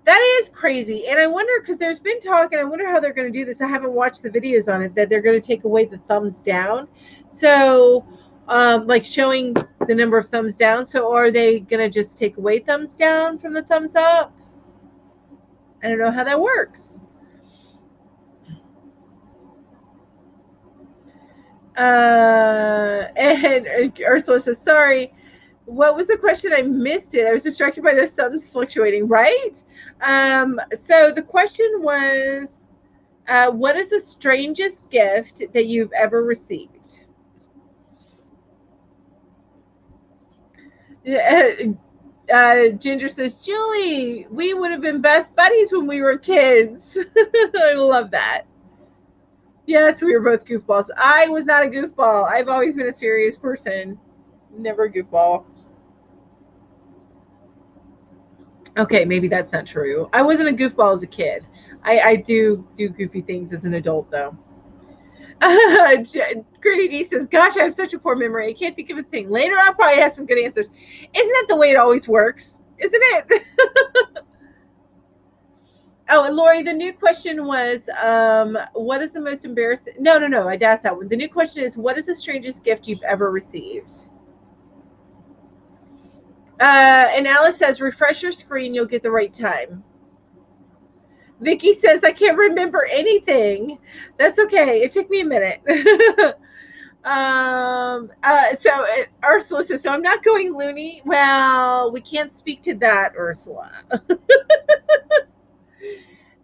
That is crazy. And I wonder, because there's been talk, and I wonder how they're going to do this. I haven't watched the videos on it, that they're going to take away the thumbs down. So, like showing the number of thumbs down. So are they going to just take away thumbs down from the thumbs up? I don't know how that works. And Ursula says, sorry, what was the question? I missed it. I was distracted by those thumbs fluctuating, right? So the question was, what is the strangest gift that you've ever received? Ginger says, Julie, we would have been best buddies when we were kids. I love that. Yes, we were both goofballs. I was not a goofball. I've always been a serious person. Never a goofball. Okay, maybe that's not true. I wasn't a goofball as a kid. I do goofy things as an adult, though. Gritty D says, gosh, I have such a poor memory. I can't think of a thing. Later, I'll probably have some good answers. Isn't that the way it always works? Isn't it? Oh, and Lori, the new question was, what is the most embarrassing? No, I asked that one. The new question is, what is the strangest gift you've ever received? And Alice says, refresh your screen, you'll get the right time. Vicky says, I can't remember anything. That's okay. It took me a minute. Ursula says, so I'm not going loony. Well, we can't speak to that, Ursula.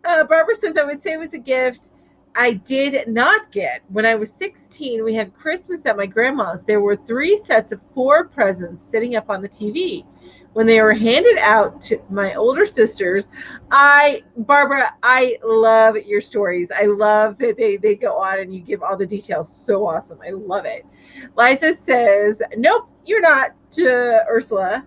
Barbara says, I would say it was a gift I did not get. When I was 16, we had Christmas at my grandma's. There were 3 sets of 4 presents sitting up on the TV. When they were handed out to my older sisters, Barbara, I love your stories. I love that they go on and you give all the details. So awesome. I love it. Liza says, nope, you're not, Ursula.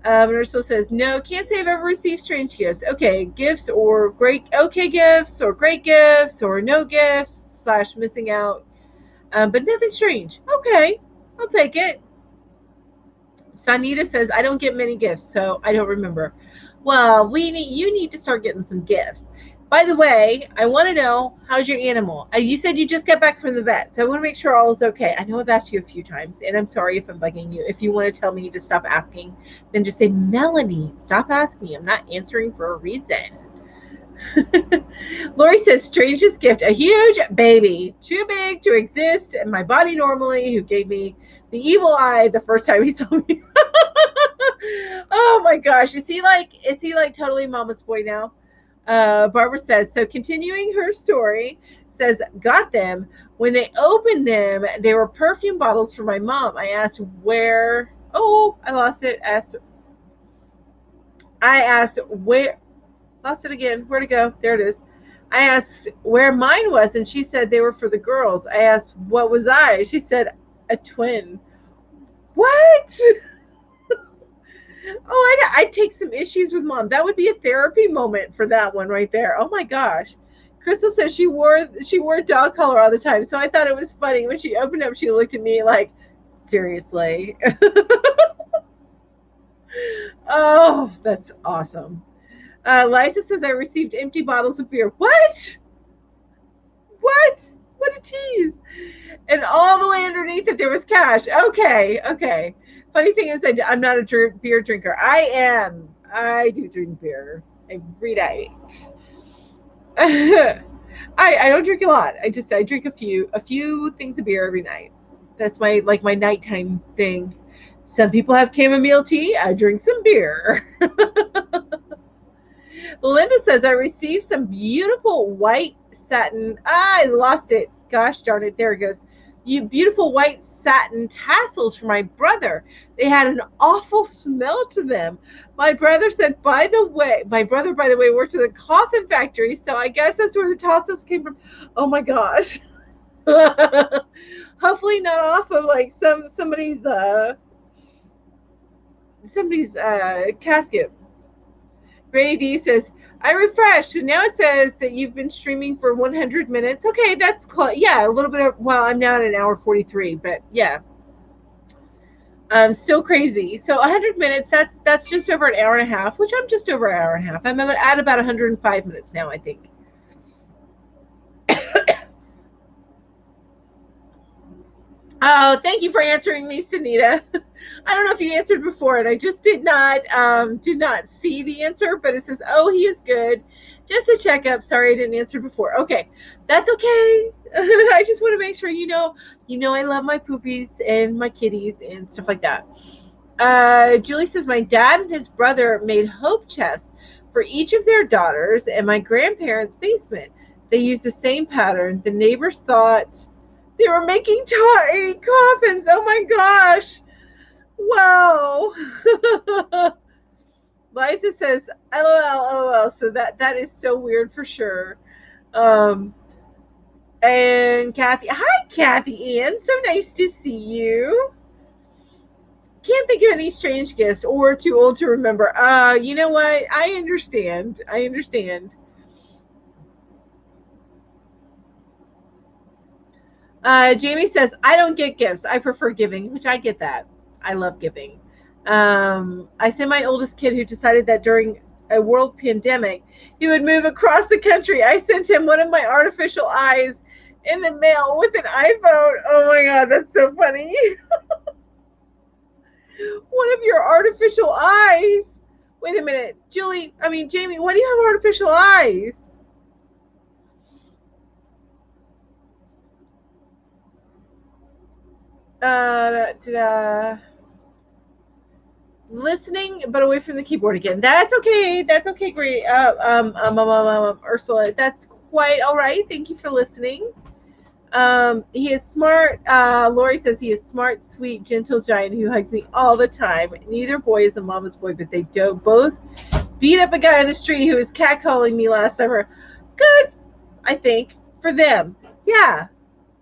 Ursula says, no, can't say I've ever received strange gifts. Okay, gifts or great, okay gifts or great gifts or no gifts / missing out. But nothing strange. Okay, I'll take it. Sanita says, I don't get many gifts, so I don't remember. Well, you need to start getting some gifts. By the way, I want to know, how's your animal? You said you just got back from the vet, so I want to make sure all is okay. I know I've asked you a few times, and I'm sorry if I'm bugging you. If you want to tell me to stop asking, then just say, Melanie, stop asking. I'm not answering for a reason. Lori says, strangest gift, a huge baby, too big to exist in my body normally, who gave me the evil eye the first time he saw me. Oh my gosh, is he like totally mama's boy now? Barbara says, so continuing her story, says, got them. When they opened them, they were perfume bottles for my mom. I asked where, I lost it. I asked where, lost it again. Where'd it go? There it is. I asked where mine was, and she said they were for the girls. I asked, what was I? She said, a twin. What? I'd take some issues with mom. That would be a therapy moment for that one right there. Oh my gosh. Crystal says she wore dog collar all the time. So I thought it was funny. When she opened up, she looked at me like, seriously. Oh, that's awesome. Liza says I received empty bottles of beer. What? What a tease. And all the way underneath it, there was cash. Okay. Funny thing is, I'm not a beer drinker. I am. I do drink beer every night. I don't drink a lot. I drink a few things of beer every night. That's my nighttime thing. Some people have chamomile tea. I drink some beer. Linda says I received some beautiful white satin. I lost it. Gosh darn it. There it goes. Beautiful white satin tassels for my brother. They had an awful smell to them. My brother said, by the way, worked at the coffin factory, so I guess that's where the tassels came from. Oh my gosh. Hopefully not off of like somebody's casket. Brady D says, I refreshed, and now it says that you've been streaming for 100 minutes. Okay, that's close. Yeah, a little bit of, well, I'm now at an hour 43, but yeah. Still crazy. So 100 minutes, that's just over an hour and a half, which I'm just over an hour and a half. I'm at about 105 minutes now, I think. Oh, thank you for answering me, Sunita. I don't know if you answered before, and I just did not see the answer, but it says, oh, he is good. Just a checkup. Sorry, I didn't answer before. Okay, that's okay. I just want to make sure you know I love my poopies and my kitties and stuff like that. Julie says, my dad and his brother made hope chests for each of their daughters in my grandparents' basement. They used the same pattern. The neighbors thought they were making tiny coffins. Oh my gosh. Wow. Liza says, LOL. So that is so weird for sure. And Kathy. Hi, Kathy Ann. So nice to see you. Can't think of any strange gifts or too old to remember. You know what? I understand. Jamie says, I don't get gifts. I prefer giving, which I get that. I love giving. I sent my oldest kid who decided that during a world pandemic, he would move across the country. I sent him one of my artificial eyes in the mail with an iPhone. Oh my God, that's so funny. One of your artificial eyes. Wait a minute, Jamie, why do you have artificial eyes? Listening, but away from the keyboard again. That's okay. That's okay. Great. Ursula, that's quite all right. Thank you for listening. He is smart. Lori says he is smart, sweet, gentle giant who hugs me all the time. Neither boy is a mama's boy, but they don't both beat up a guy on the street who was catcalling me last summer. Good, I think, for them. Yeah.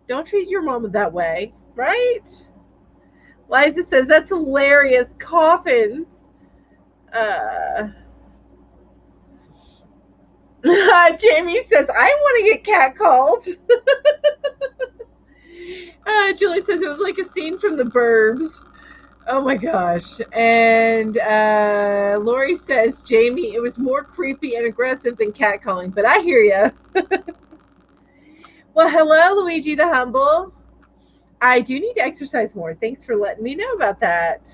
Don't treat your mama that way, right? Liza says, that's hilarious. Coffins. Jamie says, I want to get catcalled. Julie says, it was like a scene from The Burbs. Oh my gosh. And Lori says, Jamie, it was more creepy and aggressive than catcalling, but I hear you. Well, hello, Luigi the Humble. I do need to exercise more. Thanks for letting me know about that.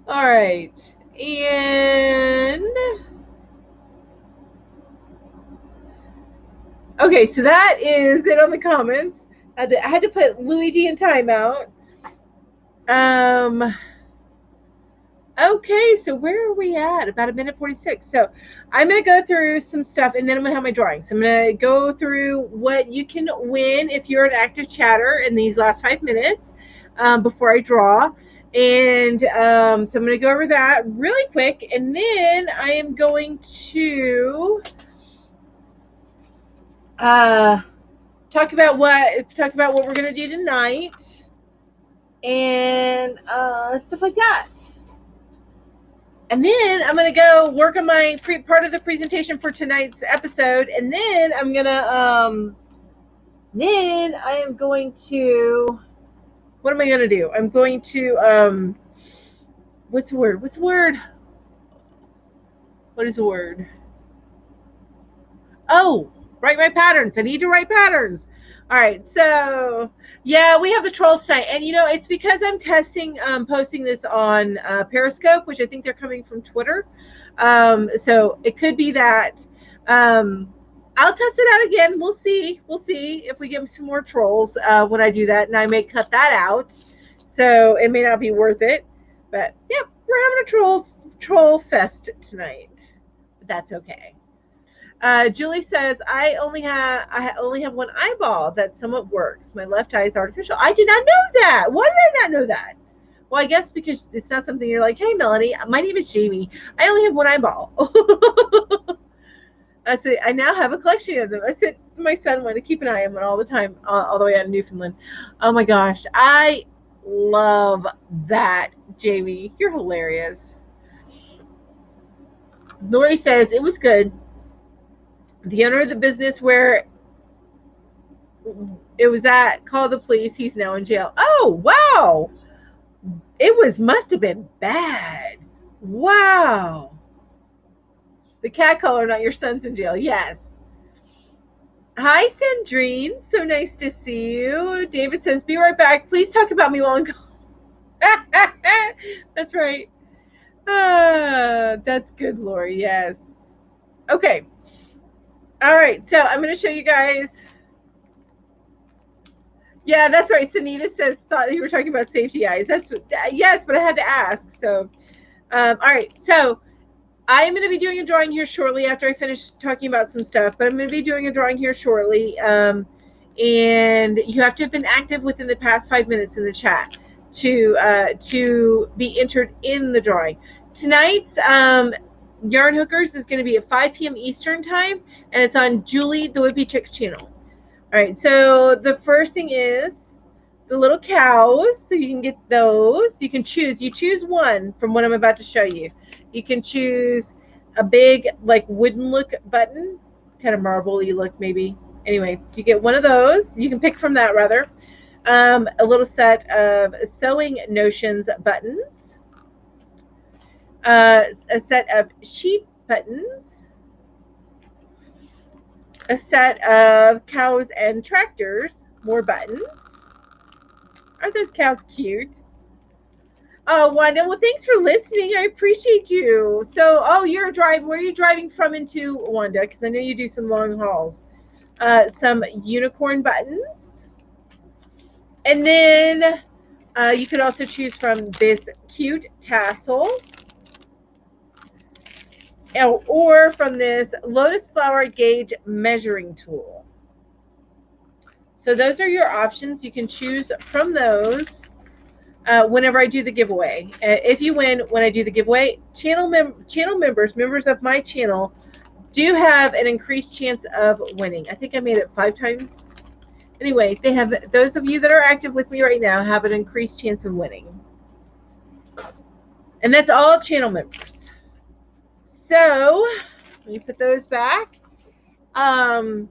All right. And okay, so that is it on the comments. I had to put Luigi in timeout. Okay, so where are we at? About 1:46. So I'm going to go through some stuff, and then I'm going to have my drawings. So I'm going to go through what you can win if you're an active chatter in these last 5 minutes before I draw. And so I'm going to go over that really quick, and then I am going to talk about what we're going to do tonight and stuff like that. And then I'm going to go work on my part of the presentation for tonight's episode. And then I'm going to, what am I going to do? I'm going to, what's the word? What is the word? Oh, write my patterns. I need to write patterns. All right. So yeah, we have the trolls tonight. And it's because I'm testing, posting this on Periscope, which I think they're coming from Twitter. So it could be that, I'll test it out again. We'll see if we get some more trolls, when I do that, and I may cut that out. So it may not be worth it, but yeah, we're having a troll fest tonight, but that's okay. Julie says, I only have one eyeball that somewhat works. My left eye is artificial. I did not know that. Why did I not know that? Well, I guess because it's not something you're like, hey, Melanie, my name is Jamie. I only have one eyeball. I said, I now have a collection of them. I said to my son, want to keep an eye on them all the time, all the way out of Newfoundland. Oh my gosh. I love that, Jamie. You're hilarious. Lori says, it was good. The owner of the business where it was at called the police. He's now in jail. Oh, wow. Must have been bad. Wow. The cat color, not your son's in jail. Yes. Hi, Sandrine. So nice to see you. David says, be right back. Please talk about me while I'm gone. That's right. That's good, Lori. Yes. Okay. All right, so I'm going to show you guys. Yeah, that's right. Sunita says, thought you were talking about safety eyes. Yes, but I had to ask. So, all right. So I'm going to be doing a drawing here shortly after I finish talking about some stuff, but I'm going to be doing a drawing here shortly. And you have to have been active within the past 5 minutes in the chat to be entered in the drawing. Tonight's Yarn Hookers is going to be at 5 p.m. Eastern time, and it's on Julie the Whippy Chicks channel. All right, so the first thing is the little cows, so you can get those. You can choose. You choose one from what I'm about to show you. You can choose a big, like, wooden look button, kind of marble-y look maybe. Anyway, you get one of those. You can pick from that rather. A little set of Sewing Notions buttons. A set of sheep buttons. A set of Cows and Tractors. More buttons. Aren't those cows cute? Oh, Wanda, well, thanks for listening. I appreciate you. So, oh, you're driving. Where are you driving from into, Wanda? Because I know you do some long hauls. Some unicorn buttons. And then you could also choose from this cute tassel. Or from this lotus flower gauge measuring tool. So those are your options. You can choose from those whenever I do the giveaway. If you win when I do the giveaway, channel members of my channel do have an increased chance of winning. I think I made it 5 times. Anyway, they have, those of you that are active with me right now have an increased chance of winning. And that's all channel members. So let me put those back. And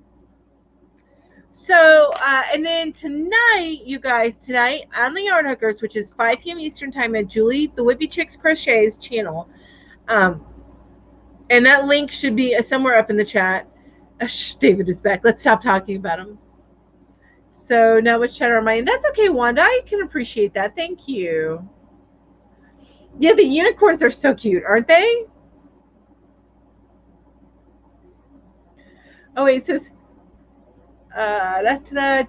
then tonight, you guys, tonight on the Yarn Hookers, which is 5 p.m. Eastern time at Julie the Whippy Chicks Crochet's channel. And that link should be somewhere up in the chat. David is back. Let's stop talking about him. So now much chatter on my end. That's okay, Wanda. I can appreciate that. Thank you. Yeah, the unicorns are so cute, aren't they? Oh, wait, it says,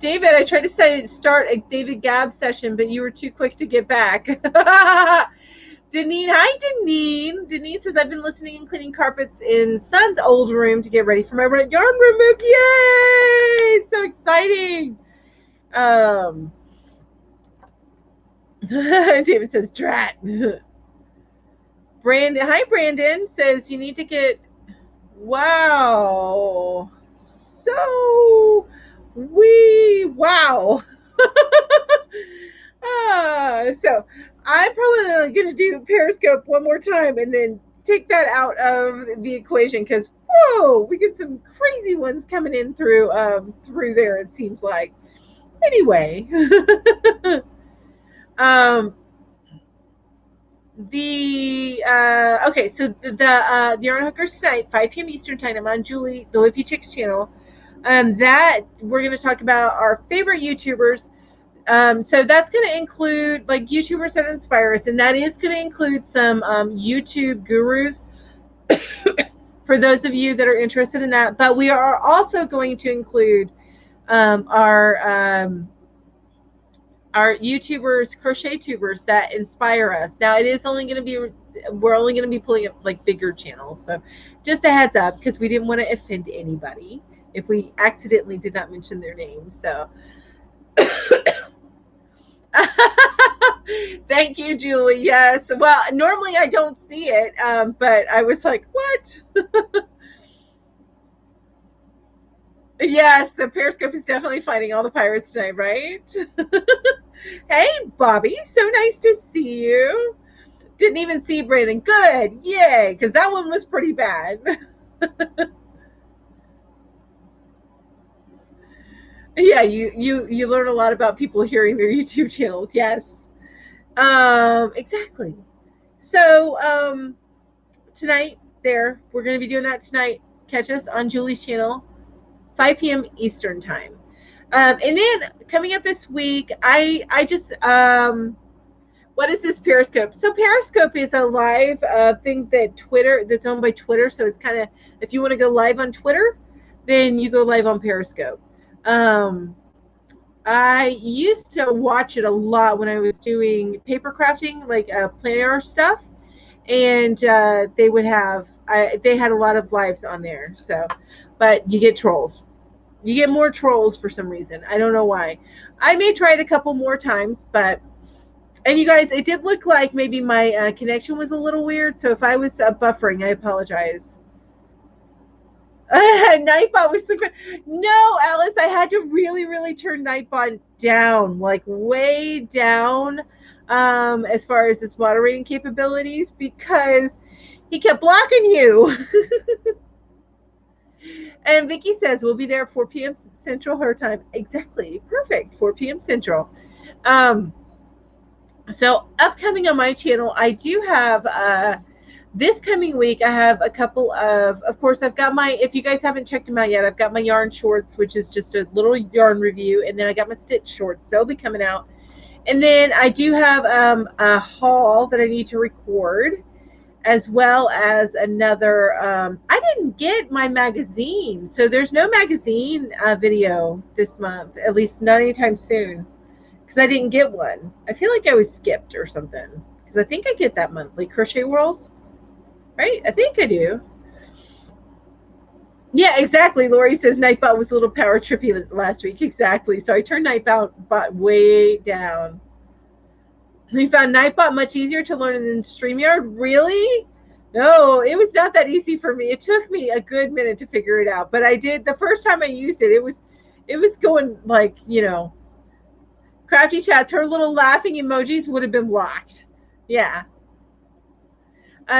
David, I tried to start a David Gab session, but you were too quick to get back. Deneen, hi, Deneen. Deneen says, I've been listening and cleaning carpets in Son's old room to get ready for my yarn remove. Yay! So exciting. David says, drat. Brandon, hi, Brandon, says, you need to get, wow. So, wow. So, I'm probably going to do Periscope one more time and then take that out of the equation because, whoa, we get some crazy ones coming in through there, it seems like. Anyway. Okay, so the Yarn Hookers tonight, 5 p.m. Eastern time. I'm on Julie the Whippy Chicks channel. That we're going to talk about our favorite YouTubers. So that's going to include like YouTubers that inspire us, and that is going to include some YouTube gurus for those of you that are interested in that. But we are also going to include our YouTubers, crochet tubers that inspire us. Now it is only going to be, we're only going to be pulling up like bigger channels. So just a heads up, because we didn't want to offend anybody if we accidentally did not mention their names. So thank you, Julie. Yes. Well, normally I don't see it, but I was like, what? Yes, the Periscope is definitely fighting all the pirates tonight, right? Hey, Bobby, so nice to see you. Didn't even see Brandon. Good, yay, because that one was pretty bad. Yeah, you learn a lot about people hearing their YouTube channels. Yes, exactly. So tonight, we're going to be doing that tonight. Catch us on Julie's channel, 5 p.m. Eastern time. And then coming up this week, I just, what is this Periscope? So Periscope is a live thing that's owned by Twitter. So it's kind of, if you want to go live on Twitter, then you go live on Periscope. I used to watch it a lot when I was doing paper crafting, like planner stuff. And they had a lot of lives on there. So, but you get trolls. You get more trolls for some reason. I don't know why. I may try it a couple more times, but, and you guys, it did look like maybe my connection was a little weird. So if I was buffering, I apologize. Nightbot was so good. No, Alice, I had to really, really turn Nightbot down, like way down, as far as its moderating capabilities, because he kept blocking you. And Vicky says we'll be there at 4 p.m. Central her time. Exactly. Perfect. 4 p.m. Central. So upcoming on my channel, I do have this coming week, I have a couple of course, I've got my, if you guys haven't checked them out yet, I've got my yarn shorts, which is just a little yarn review. And then I got my stitch shorts. They'll be coming out. And then I do have a haul that I need to record, as well as another, I didn't get my magazine. So there's no magazine video this month, at least not anytime soon, because I didn't get one. I feel like I was skipped or something, because I think I get that monthly Crochet World. Right? I think I do. Yeah, exactly. Lori says Nightbot was a little power trippy last week. Exactly. So I turned Nightbot way down. You found Nightbot much easier to learn than StreamYard? Really? No, it was not that easy for me. It took me a good minute to figure it out. But I did, the first time I used it, it was going like, you know, Crafty Chats, her little laughing emojis would have been blocked. Yeah.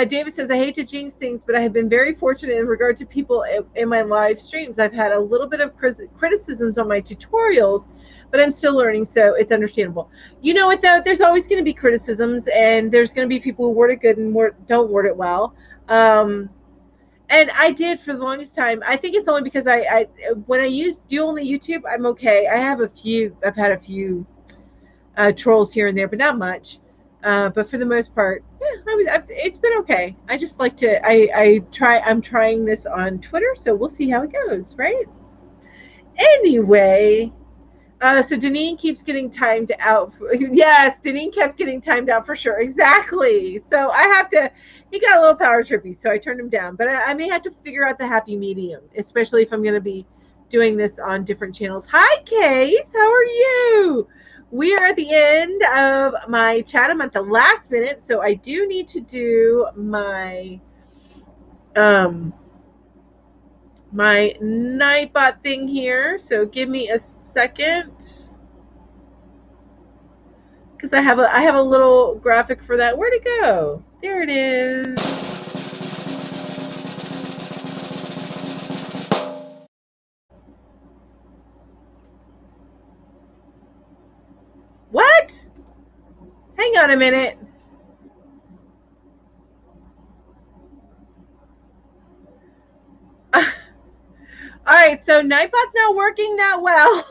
David says, I hate to jinx things, but I have been very fortunate in regard to people in my live streams. I've had a little bit of criticisms on my tutorials, but I'm still learning, so it's understandable. You know what, though? There's always going to be criticisms, and there's going to be people who word it good and don't word it well. And I did for the longest time. I think it's only because when I do only YouTube, I'm okay. I've had a few trolls here and there, but not much. But for the most part, yeah, it's been okay. I just like to, I'm trying this on Twitter, so we'll see how it goes, right? Anyway, so Deneen keeps getting timed out. Yes, Deneen kept getting timed out for sure. Exactly. So he got a little power trippy, so I turned him down. But I may have to figure out the happy medium, especially if I'm going to be doing this on different channels. Hi, Case. How are you? We are at the end of my chat. I'm at the last minute, so I do need to do my my Nightbot thing here. So give me a second, because I have a little graphic for that. Where'd it go? There it is. What? Hang on a minute. All right, so Nightbot's not working that well.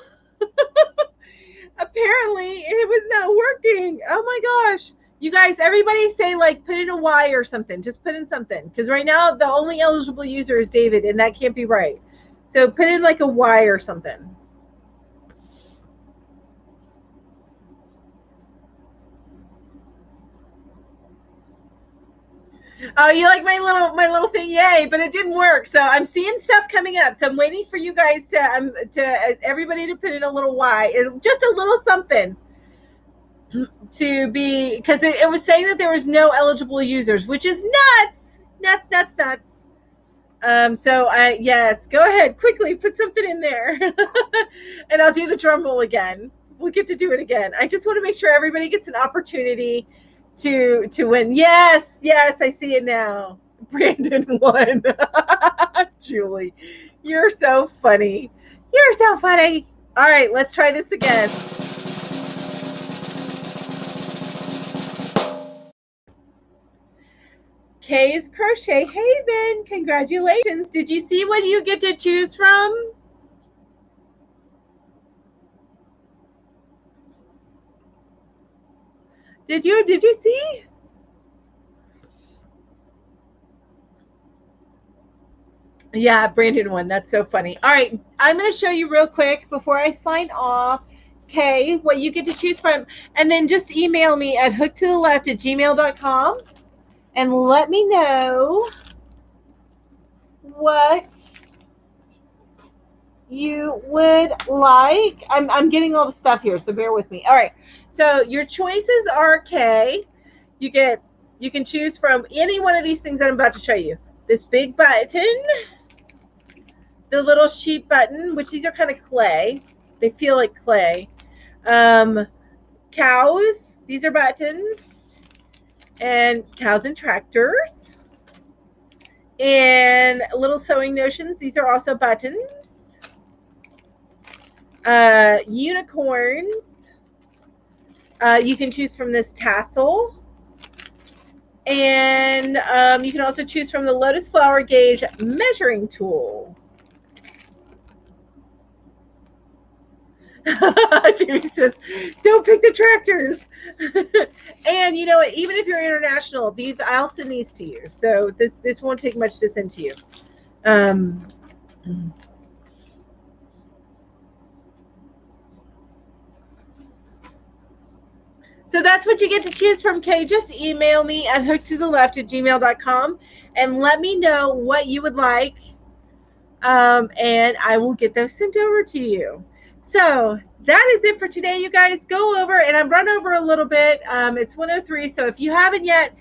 Apparently, it was not working. Oh my gosh. You guys, everybody say, like, put in a Y or something. Just put in something. Because right now, the only eligible user is David, and that can't be right. So put in, like, a Y or something. Oh, you like my little thing? Yay! But it didn't work. So I'm seeing stuff coming up. So I'm waiting for you guys to everybody to put in a little Y, just a little something, to be, because it was saying that there was no eligible users, which is nuts. So yes, go ahead quickly, put something in there, and I'll do the drum roll again. We'll get to do it again. I just want to make sure everybody gets an opportunity to win. Yes, I see it now. Brandon won. Julie, you're so funny. All right, let's try this again. Kay's Crochet Haven, congratulations. Did you see what you get to choose from? Did you see? Yeah, Brandon won. That's so funny. All right, I'm going to show you real quick before I sign off, Kay, what you get to choose from. And then just email me at hookedtotheleft@gmail.com and let me know what you would like. I'm getting all the stuff here, so bear with me. All right, so your choices are, Kay, you can choose from any one of these things that I'm about to show you. This big button, the little sheep button, which these are kind of clay. They feel like clay. Cows, these are buttons. And cows and tractors. And little sewing notions. These are also buttons. Unicorns. You can choose from this tassel. And you can also choose from the Lotus Flower Gauge measuring tool. Jamie says, don't pick the tractors. And you know what? Even if you're international, I'll send these to you. So this won't take much to send to you. So that's what you get to choose from, Kay. Just email me at hookedtotheleft@gmail.com and let me know what you would like. And I will get those sent over to you. So that is it for today, you guys. Go over, and I've run over a little bit. It's 1:03, so if you haven't yet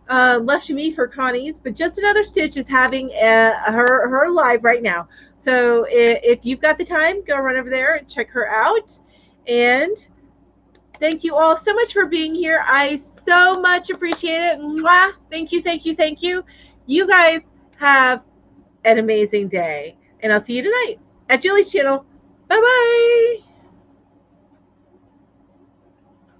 left me for Connie's, but Just Another Stitch is having her live right now. So if you've got the time, go run over there and check her out. And thank you all so much for being here. I so much appreciate it. Mwah. Thank you, thank you, thank you. You guys have an amazing day. And I'll see you tonight at Julie's channel. Bye-bye.